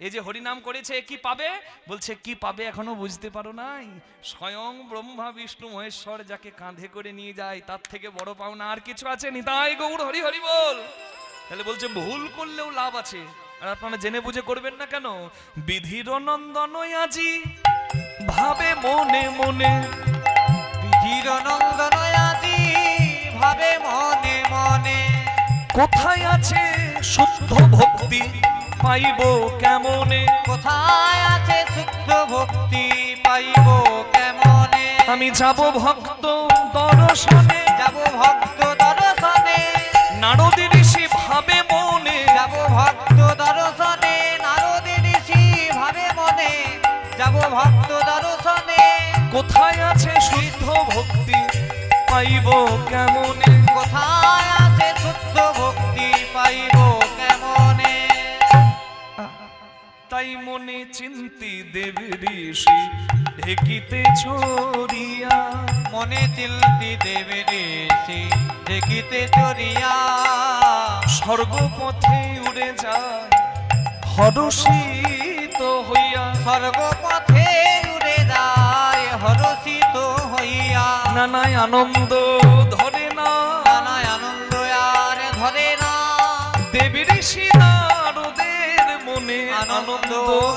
এই যে হরিনাম করেছে কি পাবে? বলছে কি পাবে এখনো বুঝতে পারো নাই? স্বয়ং ব্রহ্মা বিষ্ণু মহেশ্বর যাকে কাঁধে করে নিয়ে যায় তার থেকে বড় পাওনা আর কিছু আছে? নিতাই গৌর হরি হরি বল। তাহলে বলছে ভুল করলেও লাভ আছে, আর আপনারা জেনে বুঝে করবেন না কেন? বিধির নন্দন আজি ভাবে মনে মনে, বিধির নন্দন আজি ভাবে মনে মনে, কোথায় আছে শুদ্ধ ভক্তি পাইব কেমনে? কোথায় আছে শুদ্ধ ভক্তি পাইব কেমনে? আমি যাব ভক্ত দর্শনে, যাব ভক্ত দর্শনে, নারদী ঋষি ভাবে মনে, যাব ভক্ত দর্শনে, নারদী ঋষি ভাবে মনে, যাব ভক্ত দর্শনে, কোথায় আছে শুদ্ধ ভক্তি পাইব কেমনে? কোথায় আছে শুদ্ধ ভক্তি পাইব কেমনে? তাই মনে চিন্তি দেবী ঋষি ঢেকিতে ছড়িয়া, মনে চিন্তি দেবে ঋষি দেখিতে চরিয়া, স্বর্গপথে উড়ে যায় হরষিত হইয়া, স্বর্গপথে উড়ে যায় হরষিত হইয়া, নানায় আনন্দ ধরে না, নানায় আনন্দ আর ধরে না, দেবী ঋষি নারদের মনে আনন্দ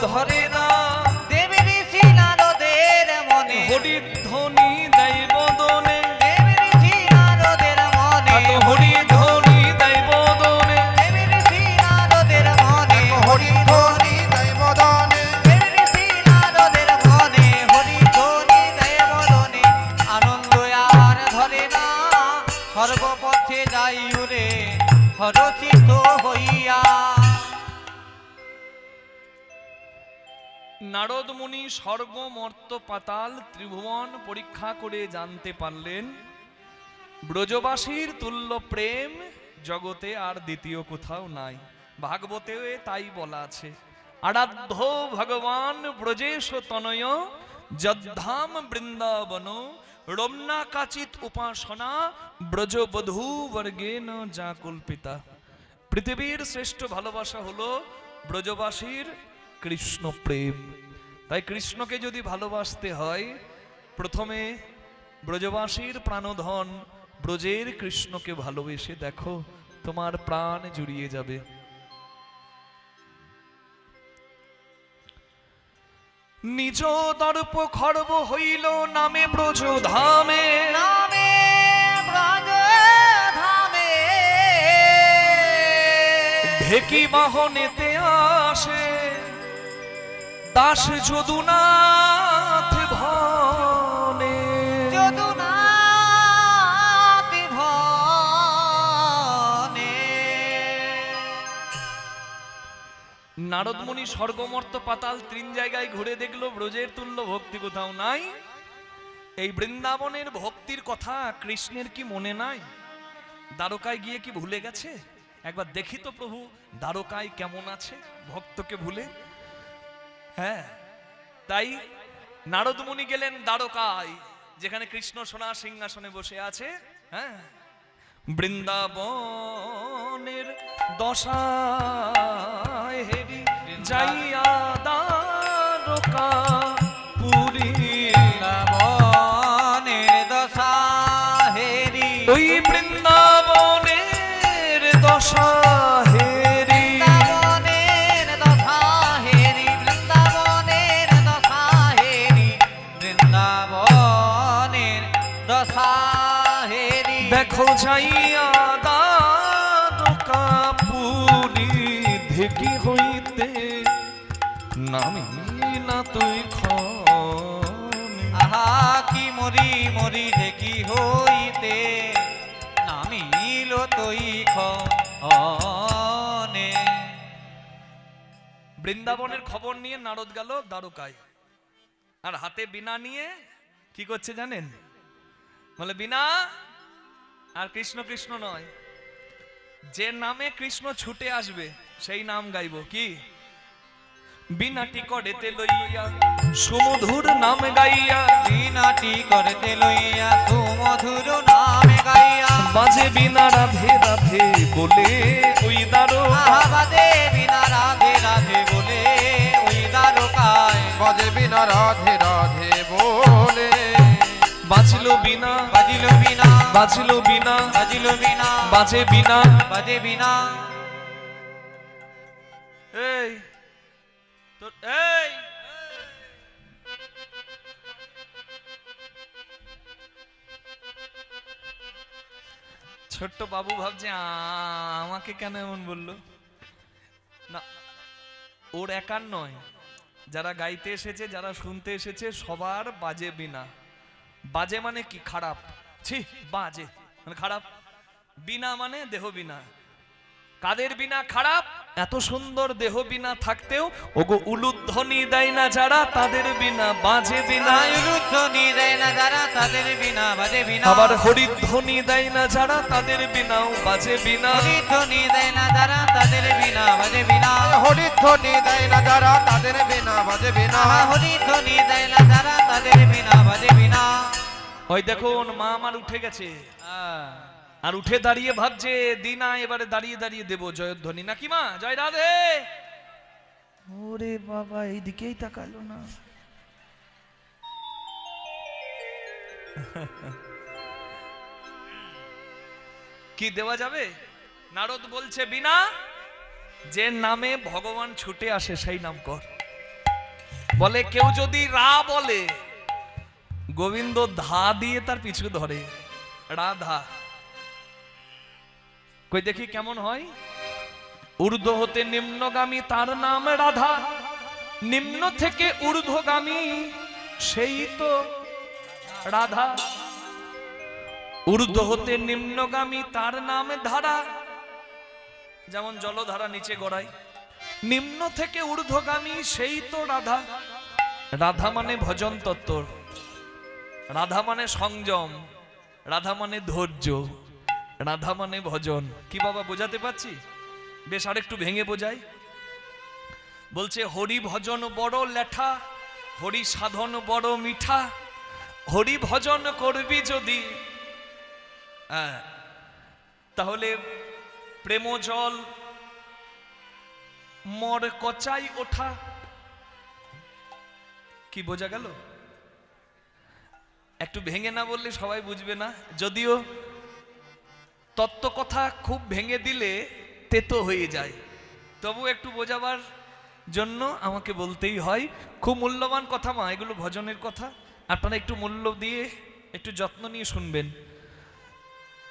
ধরে না, দেবী ঋষি নারদের মনে হরিধ্বনি দেয় বদনে, দেবী ঋষি নারদের মনে এত হরিধ্বনি দেয় বদনে, দেবী ঋষি নারদের মনে হরিধ্বনি দেয় বদনে, দেবী ঋষি নারদের মনে হরিধ্বনি দেয় বদনে, আনন্দ আর ধরে না, সর্বপথে যাই উরে হরষিত হইয়া। নারদ মুনি স্বর্গ মর্ত পাতাল ত্রিভুবন পরীক্ষা করে জানতে পারলেন ব্রজবাসীর তুল্য প্রেম জগতে আর দ্বিতীয় কোথাও নাই। ভাগবতে তাই বলা আছে, আরাধ্য ভগবান ব্রজেশ তনয় যদ্ধাম বৃন্দাবন রমনা কাচিত উপাসনা ব্রজবধূ বর্গেন যা কল্পিতা। পৃথিবীর শ্রেষ্ঠ ভালোবাসা হলো ব্রজবাসীর কৃষ্ণ প্রেম। তাই কৃষ্ণকে যদি ভালোবাসতে হয় প্রথমে ব্রজবাসীর প্রাণধন ব্রজের কৃষ্ণকে ভালোবেসে দেখো, তোমার প্রাণ জুড়িয়ে যাবে। নিজ দর্প খর্ব হইল নামে ব্রজ ধামে, নামে ব্রজ ধামে ঢেকি বাহনেতে আসে দাস যদুনাথ ভনে, যদুনাথ ভনে। নারদ মুনি স্বর্গমর্ত পাতাল 3 জায়গায় ঘুরে দেখলো ব্রজের তুল্য ভক্তি কোথাও নাই। এই বৃন্দাবনের ভক্তির কথা কৃষ্ণের কি মনে নাই? দ্বারকায় গিয়ে কি ভুলে গেছে? একবার দেখি তো প্রভু দ্বারকায় কেমন আছে ভক্তকে ভুলে। হ্যাঁ, তাই নারদ মুনি গেলেন দ্বারকায়, যেখানে কৃষ্ণ সোনা সিংহাসনে বসে আছে। হ্যাঁ, বৃন্দাবনের দশায় হেরি যাইয়া দ্বারকা পুরী, বৃন্দাবনের দশা হেরি, ওই বৃন্দাবনের দশা হেরি, বৃন্দাবনের দশা হেরি, বৃন্দাবনের দশা হেরি, বৃন্দাবনের দশা হেরি। দেখো যাইয়া দ্বারকা পুরী, ঢেকি হইতে নামি না তুই ক্ষণে। আহা কি মরি মরি যে কি হইতে নামিল তৈ ক্ষণে। বৃন্দাবনের খবর নিয়ে নারদ গেল দ্বারকায়, আর হাতে বীণা নিয়ে কি করছে জানেন? বলে বীণা আর কৃষ্ণ কৃষ্ণ নয়, যে নামে কৃষ্ণ ছুটে আসবে সেই নাম গাইবো। কি? বিনাটি করেতে লইয়া সুমধুর নাম গাইয়া বিনাটি করতে লইয়া সুমধুর নামে গাইয়া বাজে বিনা রাধে রাধে বলে ওই দারো আহাবাদে বিনা রাধে রাধে বলে ওই দ্বারকায় বাজে বিনা রাধে রাধে বলে বাজলো বিনা বাজিল বিনা বাজলো বিনা বাজিল বিনা বাজে বিনা বাজে বিনা এই তো এই ছোট্ট বাবু ভাবছে আমাকে কেন এমন বললো না, ওর একার নয়, যারা গাইতে এসেছে যারা শুনতে এসেছে সবার বাজে বিনা। বাজে মানে কি? খারাপ। ছি, বাজে মানে খারাপ। বিনা মানে দেহ বিনা। কাদের বিনা খারাপ? এত সুন্দর দেহ বিনা থাকতেও ওগো উলুধ্বনি দেয় না যারা, তাদের বিনা বাজে বিনা। উলুধ্বনি দেয় না যারা, তাদের বিনা বাজে বিনা। আবার হরিধ্বনি দেয় না যারা, তাদের বিনাও বাজে বিনা। হরিধ্বনি দেয় না যারা, তাদের বিনা বাজে বিনা। হরিধ্বনি দেয় না যারা, তাদের বিনা বাজে বিনা। হরিধ্বনি দেয় না যারা, তাদের বিনা বাজে বিনা। ওই দেখুন মা আমার উঠে গেছে, আর উঠে দাঁড়িয়ে ভাবছে দিনা এবারে দাঁড়িয়ে দাঁড়িয়ে দেবো জয়ধ্বনি, নাকি মা? জয় রাধে। ওরে বাবা, এইদিকেই তাকালো না। কি দেওয়া যাবে? নারদ বলছে বিনা, যে নামে ভগবান ছুটে আসে সেই নাম কর। বলে কেউ যদি রা বলে, গোবিন্দ ধা দিয়ে তার পিছু ধরে, রাধা। কই দেখি কেমন হয়? ঊর্ধ্ব হতে নিম্নগামী তার নাম রাধা, নিম্ন থেকে ঊর্ধ্বগামী সেই তো রাধা। ঊর্ধ্ব হতে নিম্নগামী তার নাম ধারা, যেমন জলধারা নিচে গড়ায়, নিম্ন থেকে ঊর্ধ্বগামী সেই তো রাধা। রাধা মানে ভজন তত্ত্ব, রাধা মানে সংযম, রাধা মানে ধৈর্য, রাধা মানে ভজন। কি বাবা বোঝাতে পারছি? বেশ আরেকটু ভেঙে বোঝাই। বলছে হরি ভজন বড় লেঠা, হরি সাধন বড় মিঠা। হরি ভজন করবি যদি তাহলে প্রেম জল মর কচাই ওঠা। কি বোঝা গেল? একটু ভেঙে না বললে সবাই বুঝবে না, যদিও তত্ত্ব কথা খুব ভেঙে দিলে তেতো হয়ে যায়, তবু একটু বোঝাবার জন্য আমাকে বলতেই হয়। খুব মূল্যবান কথা মা, এগুলো ভজনের কথা, আপনারা একটু মূল্য দিয়ে একটু যত্ন নিয়ে শুনবেন।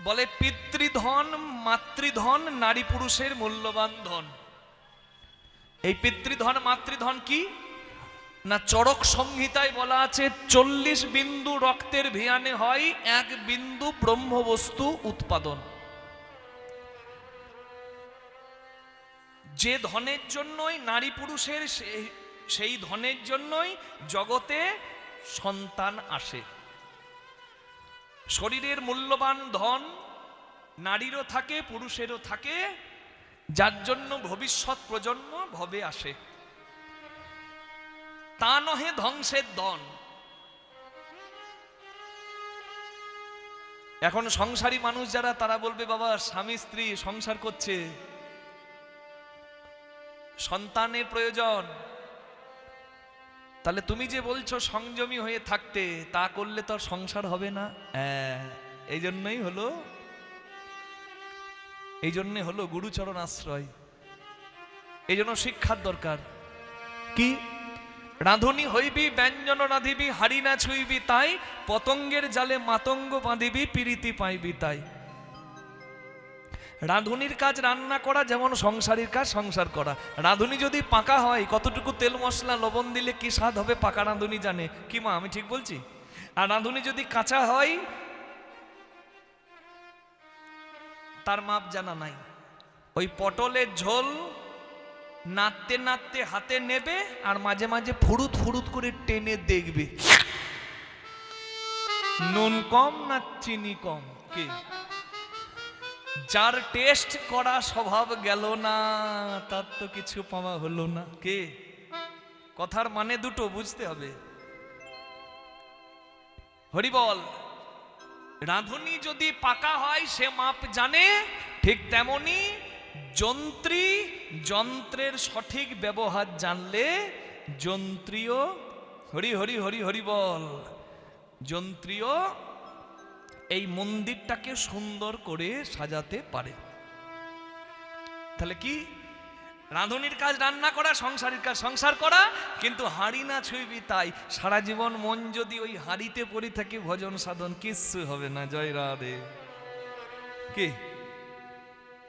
বলে পিতৃধন মাতৃধন নারী পুরুষের মূল্যবান ধন। এই পিতৃধন মাতৃধন কি না, চরক সংহিতায় বলা আছে 40 বিন্দু রক্তের ভিয়ানে হয় 1 বিন্দু ব্রহ্মবস্তু উৎপাদন। যে ধনের জন্যই নারী পুরুষের, সেই ধনের জন্যই জগতে সন্তান আসে। শরীরের মূল্যবান ধন নারীরও থাকে পুরুষেরও থাকে, যার জন্য ভবিষ্যৎ প্রজন্ম ভবে আসে। তা নহে ধ্বংসের ধন। এখন সংসারী মানুষ যারা, তারা বলবে বাবা স্বামী স্ত্রী সংসার করছে, সন্তানের প্রয়োজন, তাহলে তুমি যে বলছো সংযমী হয়ে থাকতে, তা করলে তো আর সংসার হবে না। এই জন্যই হলো গুরুচরণ আশ্রয়, এই জন্য শিক্ষার দরকার। কি? রাঁধুনি হইবি ব্যঞ্জন রাঁধিবি, হাড়ি না ছুইবি তাই, পতঙ্গের জালে মাতঙ্গ বাঁধিবি, প্রীতি পাইবি তাই। রাঁধুনির কাজ রান্না করা, যেমন সংসারীর কাজ সংসার করা। রাঁধুনি যদি পাকা হয়, কতটুকু তেল মশলা লবণ দিলে কি স্বাদ হবে পাকা রাঁধুনি জানে। কি মা, আমি ঠিক বলছি? আর রাঁধুনি যদি কাঁচা হয়, তার মাপ জানা নাই। ওই পটলের ঝোল নাড়তে নাড়তে হাতে নেবে, আর মাঝে মাঝে ফুরুত ফুরুত করে টেনে দেখবে নুন কম না চিনি কম। কি? যার টেস্ট করা স্বভাব গেল না, তার তো কিছু পাওয়া হলো না। কে? কথার মানে দুটো বুঝতে হবে। হরি বল। রাঁধুনি যদি পাকা হয় সে মাপ জানে, ঠিক তেমনি যন্ত্রী যন্ত্রের সঠিক ব্যবহার জানলে যন্ত্রীয়, হরি হরি হরি হরি বল, যন্ত্রীয় এই মন্দিরটাকে সুন্দর করে সাজাতে পারে। তাহলে কি? রাঁধুনির কাজ রান্না করা, সংসারের কাজ সংসার করা, কিন্তু হাঁড়ি না ছুঁইবি তাই। সারা জীবন মন যদি ওই হাঁড়িতে পড়ে থাকে, ভজন সাধন কিচ্ছু হবে না। জয় রাধে। কি?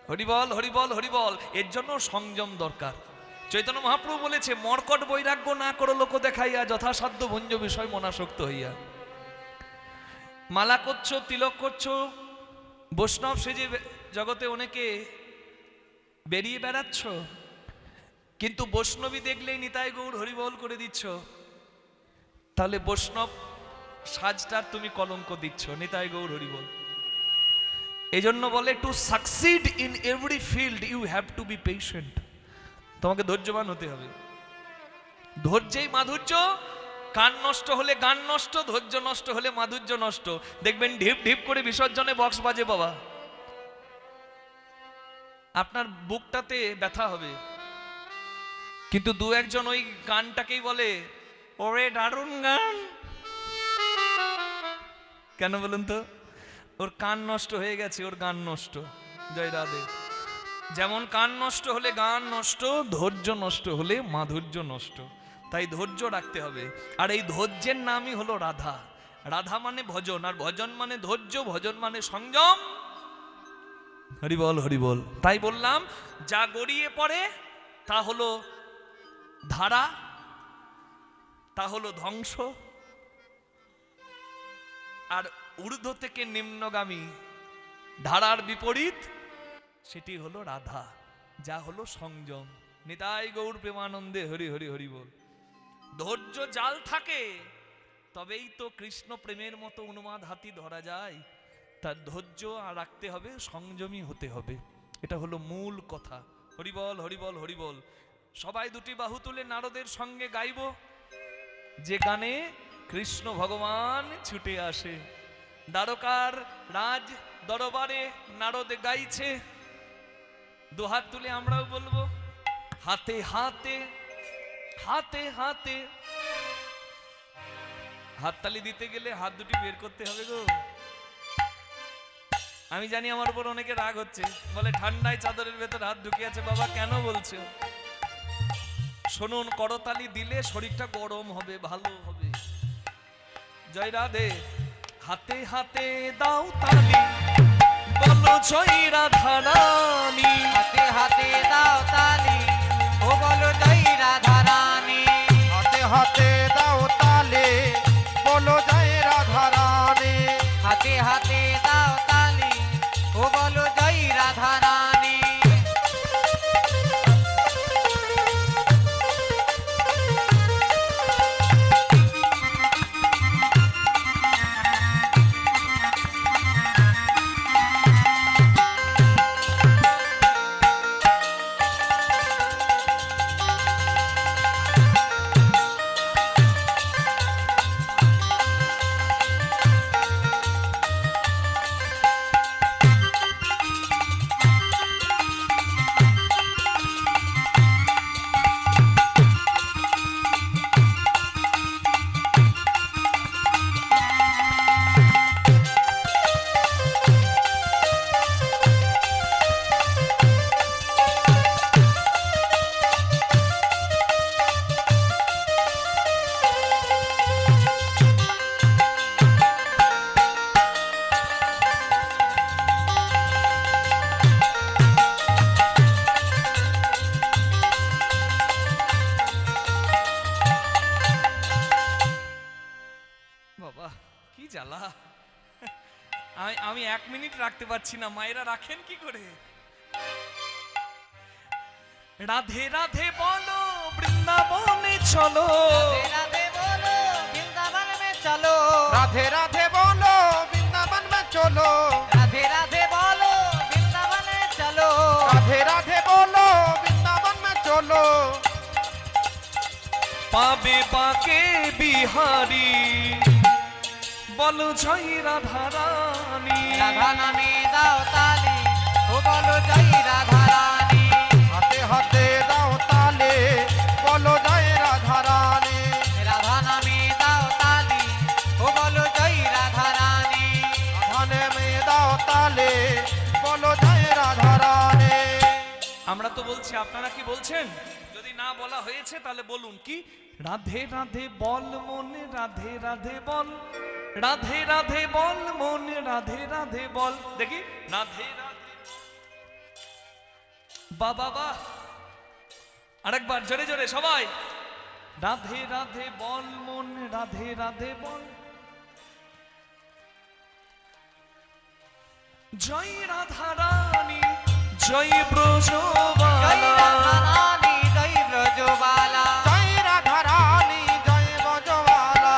হরি বল হরি বল হরি বল। এর জন্য সংযম দরকার। চৈতন্য মহাপ্রভু বলেছে, মর্কট বৈরাগ্য না করো লোক দেখাইয়া, যথাসাধ্য ভঞ্জ বিষয় মনাসক্ত হইয়া। মালা করছো, তিলক করছো, বৈষ্ণব সেজে জগতে অনেকে বেরিয়ে বেড়াচ্ছ, কিন্তু বৈষ্ণবী দেখলেই নিতাই গৌর হরিবল করে দিচ্ছ, তাহলে বৈষ্ণব সাজটার তুমি কলঙ্ক দিচ্ছ। নিতাই গৌর হরিবল। এই জন্য বলে, to succeed in every field you have to be patient. তোমাকে ধৈর্যবান হতে হবে। ধৈর্যেই মাধুর্য। কান নষ্ট হলে গান নষ্ট, ধৈর্য নষ্ট হলে মাধুর্য নষ্ট। দেখবেন ঢিপ ঢিপ করে বিসর্জনে বক্স বাজে বাবা, আপনার বুকটাতে ব্যথা হবে, কিন্তু দু একজন ওই গানটাকেই বলে ওরে দারুণ গান। কেন বলুন তো? ওর কান নষ্ট হয়ে গেছে, ওর গান নষ্ট। জয় রাধে। যেমন কান নষ্ট হলে গান নষ্ট, ধৈর্য নষ্ট হলে মাধুর্য নষ্ট। তাই ধৈর্য রাখতে হবে। আর এই ধৈর্যের নামই হলো রাধা। রাধা মানে ভজন, আর ভজন মানে ধৈর্য, ভজন মানে সংযম। হরি বল হরি বল। তাই বললাম, যা গড়িয়ে পড়ে তা হলো ধারা, তা হলো ধ্বংস। আর ঊর্ধ্ব থেকে নিম্নগামী ধারার বিপরীত, সেটি হলো রাধা, যা হলো সংযম। নিতাই গৌর প্রেমানন্দে হরি হরি হরি বল। ধৈর্য জাল থাকে, তবেই তো কৃষ্ণ প্রেমের মতো উন্মাদ হাতি ধরা যায়। তার ধৈর্য আর রাখতে হবে, সংযমী হতে হবে। এটা হলো মূল কথা। হরি বল হরি বল হরি বল। সবাই দুটি বাহু তুলে নারদের সঙ্গে গাইব, যে গানে কৃষ্ণ ভগবান ছুটে আসে। দ্বারকার রাজ দরবারে নারদ গাইছে, দুহাত তুলে আমরাও বলবো, হাতে হাতে হাতে হাতে। হাততালি দিতে গেলে হাত দুটি বের করতে হবে গো। আমি জানি আমার উপর অনেকে রাগ হচ্ছে, বলে ঠান্ডায় চাদরের ভেতর হাত ঢুকে আছে। বাবা কেন বলছো? শুনুন, করতালি দিলে শরীরটা গরম হবে, ভালো হবে। জয় রাধে। হাতে হাতে দাও তালি, বলো জয় রাধা রানী। হাতে হাতে দাও তালি, ও বলো জয় রাধা রানী। হাতে হাতে দাও তালে, বলো জয় রাধা রানী। হাতে হাতে দাও তালি, ও বলো জয় রাধা রানী। বাবা কি জ্বালা, আমি 1 মিনিট রাখতে পারছি না। মায়েরা রাখেন কি করে? রাধে রাধে বলো বৃন্দাবনে চলো, রাধে বলো বৃন্দাবন মে চলো। রাধে রাধে বলো বৃন্দাবন মে চলো। রাধে রাধে বলো বৃন্দাবনে চলো। রাধে রাধে বলো বৃন্দাবন মে চলো। পাবে পাকে বিহারি বলো জয় রাধা রানী। রাধা নামে দাও তালি ও বলো জয় রাধা রানী। হাতে হাতে দাও তালে বলো জয় রাধা রানী। রাধা নামে দাও তালি ও বলো জয় রাধা রানী। ধানে মে দাও তালে বলো জয় রাধা রানী। আমরা তো বলছি, আপনারা কি বলছেন? যদি না বলা হয়েছে তাহলে বলুন কি? রাধে রাধে বল মন রাধে রাধে বল, রাধে রাধে বল মন রাধে রাধে বল। দেখি রাধে রাধে বাবা বাহ, আরেকবার জোরে জোরে সবাই। রাধে রাধে বল মন রাধে রাধে বল, জয় রাধা রানী জয় জয় ব্রজবালা। রাধা রানী জয় ব্রজবালা। জয় রাধা রানী জয় ব্রজবালা।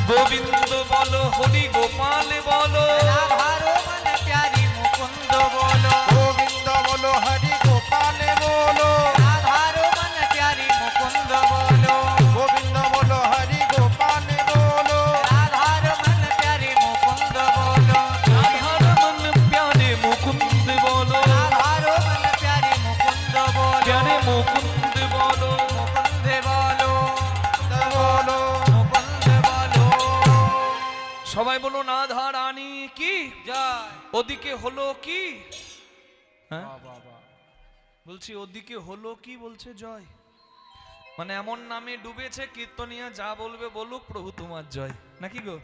গোবিন্দ বলো হরি গোপাল বলো, রাধারো মন প্যারি মুকুন্দ বলো। গোবিন্দ বলো হরি গোপাল বলো। রাধারো মন প্যারি মুকুন্দ বলো। গোবিন্দ বলো হরি গোপাল বলো। রাধারো মন প্যারি মুকুন্দ বলো। রাধার মন প্যারে মুকুন্দ বলো, রাধারো মন প্যারি মুকুন্দ বলো। প্যারে মুকুন্দ বলো। মুকুন্দ বলো। বলো মুকুন্দ বলো। সবাই বলো রাধা রানী কি। জয়। ওদিকে হলো কি? হ্যাঁ বলছি ওদিকে হলো কি, বলছে জয়। মানে এমন নামে ডুবেছে কীর্তনিয়া যা বলবে বলুক, প্রভু তোমার জয়, নাকি গো?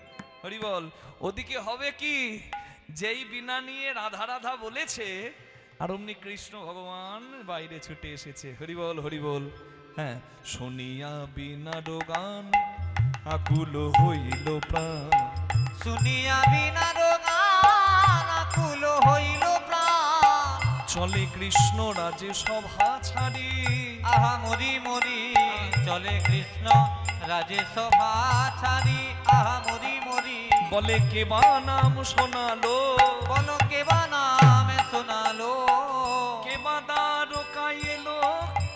হরি বল। ওদিকে হবে কি? যেই বিনা নিয়ে রাধা রাধা বলেছে আর অমনি কৃষ্ণ ভগবান বাইরে ছুটে এসেছে। হরি বল হরি বল। হ্যাঁ, শুনিয়া বিনার গান আকুল হইল প্রাণ, শুনিয়া বিনার গান আকুল হইল প্রাণ। চলে কৃষ্ণ রাজে সভা ছাড়ি। আহা মরি মরি চলে কৃষ্ণ রাজে সভা ছাড়ি। আহা মরি মরি বলে কেবা নাম শোনালো, বলো কেবা নাম শোনালো। কেবা দ্বারকা এলো,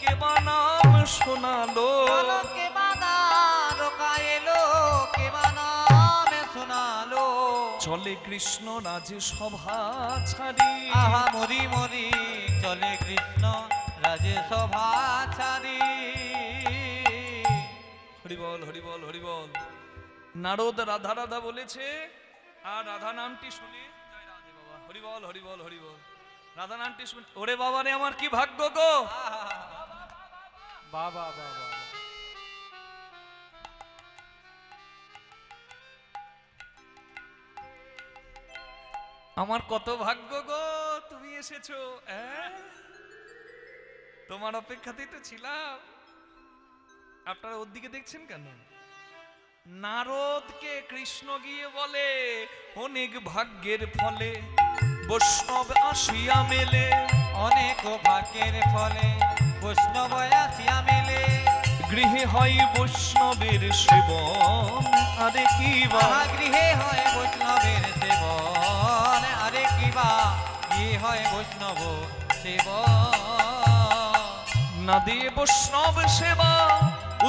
কেবা নাম শোনালো। বলো কেবা দ্বারকা এলো, কেবা নাম শোনালো। চলে কৃষ্ণ রাজে সভা ছাড়ি। আহা মরি মরি চলে কৃষ্ণ রাজে সভা ছাড়ি। হরি বল হরি বল হরি বল। নারদ রাধা রাধা বলেছে আর রাধা নামটি শুনে জয় রাধে বাবা। হরি বল হরি বল হরি বল। রাধা নামটি শুনে ওরে বাবা রে আমার কি ভাগ্য গো। বাবা বাবা আমার কত ভাগ্য গো, তুমি এসেছো। তোমার অপেক্ষাতেই তো ছিলাম। আপনারা ওর দিকে দেখছেন কেন? নারদকে কৃষ্ণ গিয়ে বলে অনেক ভাগ্যের ফলে বৈষ্ণব আসিয়া মেলে। অনেক ভাগ্যের ফলে বৈষ্ণব আসিয়া মেলে। গৃহে হয় বৈষ্ণবের সেবন, আরে কি বা। আহা গৃহে হয় বৈষ্ণবের সেবন। আরে কিবা কি হয় বৈষ্ণব সেবন। না দিয়ে বৈষ্ণব সেবা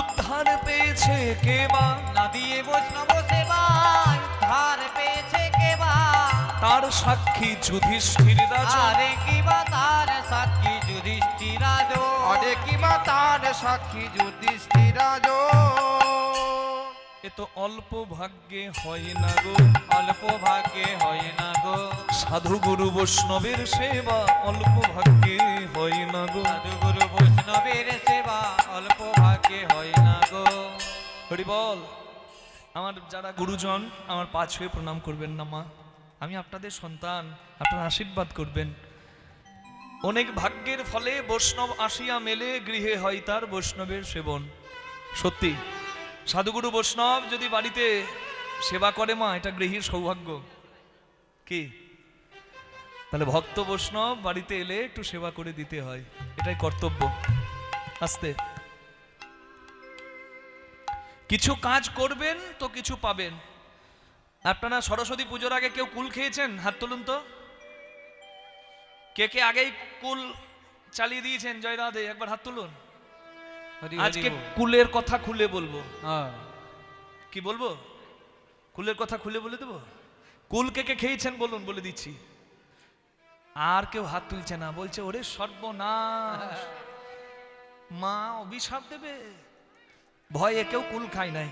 উদ্ধার পেয়েছে কেবা। না দিয়ে বৈষ্ণব সেবা উদ্ধার পেয়েছে কেবা। তার সাক্ষী যুধিষ্ঠির রাজা। আরে কিবা তার সাক্ষী যুধিষ্ঠিরাজ। অরে কিবা তার সাক্ষী যুধিষ্ঠিরাজ। এ তো অল্প ভাগ্যে হয় না গো, অল্প ভাগ্যে হয় না গো। সাধু গুরু বৈষ্ণবের সেবা অল্প ভাগ্যে হয় না গো। সাধু গুরু বৈষ্ণবের সেবা অল্প ভাগ্যে হয় না গো। হরি বল। আমার যারা গুরুজন আমার পা ছুঁয়ে প্রণাম করবেন না মা, আমি আপনাদের সন্তান, আপনারা আশীর্বাদ করবেন। অনেক ভাগ্যের ফলে বৈষ্ণব আসিয়া মেলে, গৃহে হয় তার বৈষ্ণবের সেবন। সত্যি সাধুগুরু বৈষ্ণব যদি বাড়িতে সেবা করে মা, এটা গৃহীর সৌভাগ্য। কি তাহলে ভক্ত বৈষ্ণব বাড়িতে এলে একটু সেবা করে দিতে হয়, এটাই কর্তব্য। আস্তে কিছু কাজ করবেন তো কিছু পাবেন। আপনারা সরস্বতী পুজোর আগে কেউ কুল খেয়েছেন? হাত তুলুন তো। কে কে আগেই কুল চালিয়ে দিয়েছেন? জয় রাধে, একবার হাত তুলুন। হরি আজকে বল। কুলের কথা খুলে বলবো। হ্যাঁ। কি বলবো? কুলের কথা খুলে বলে দেবো। কুল কে কে খেয়েছেন বলুন, বলে দিচ্ছি। আর কেউ হাত তুলছে না, বলছে ওরে সর্বনাশ, মা অভিশাপ দেবে, ভয়ে কেউ কুল খায় নাই।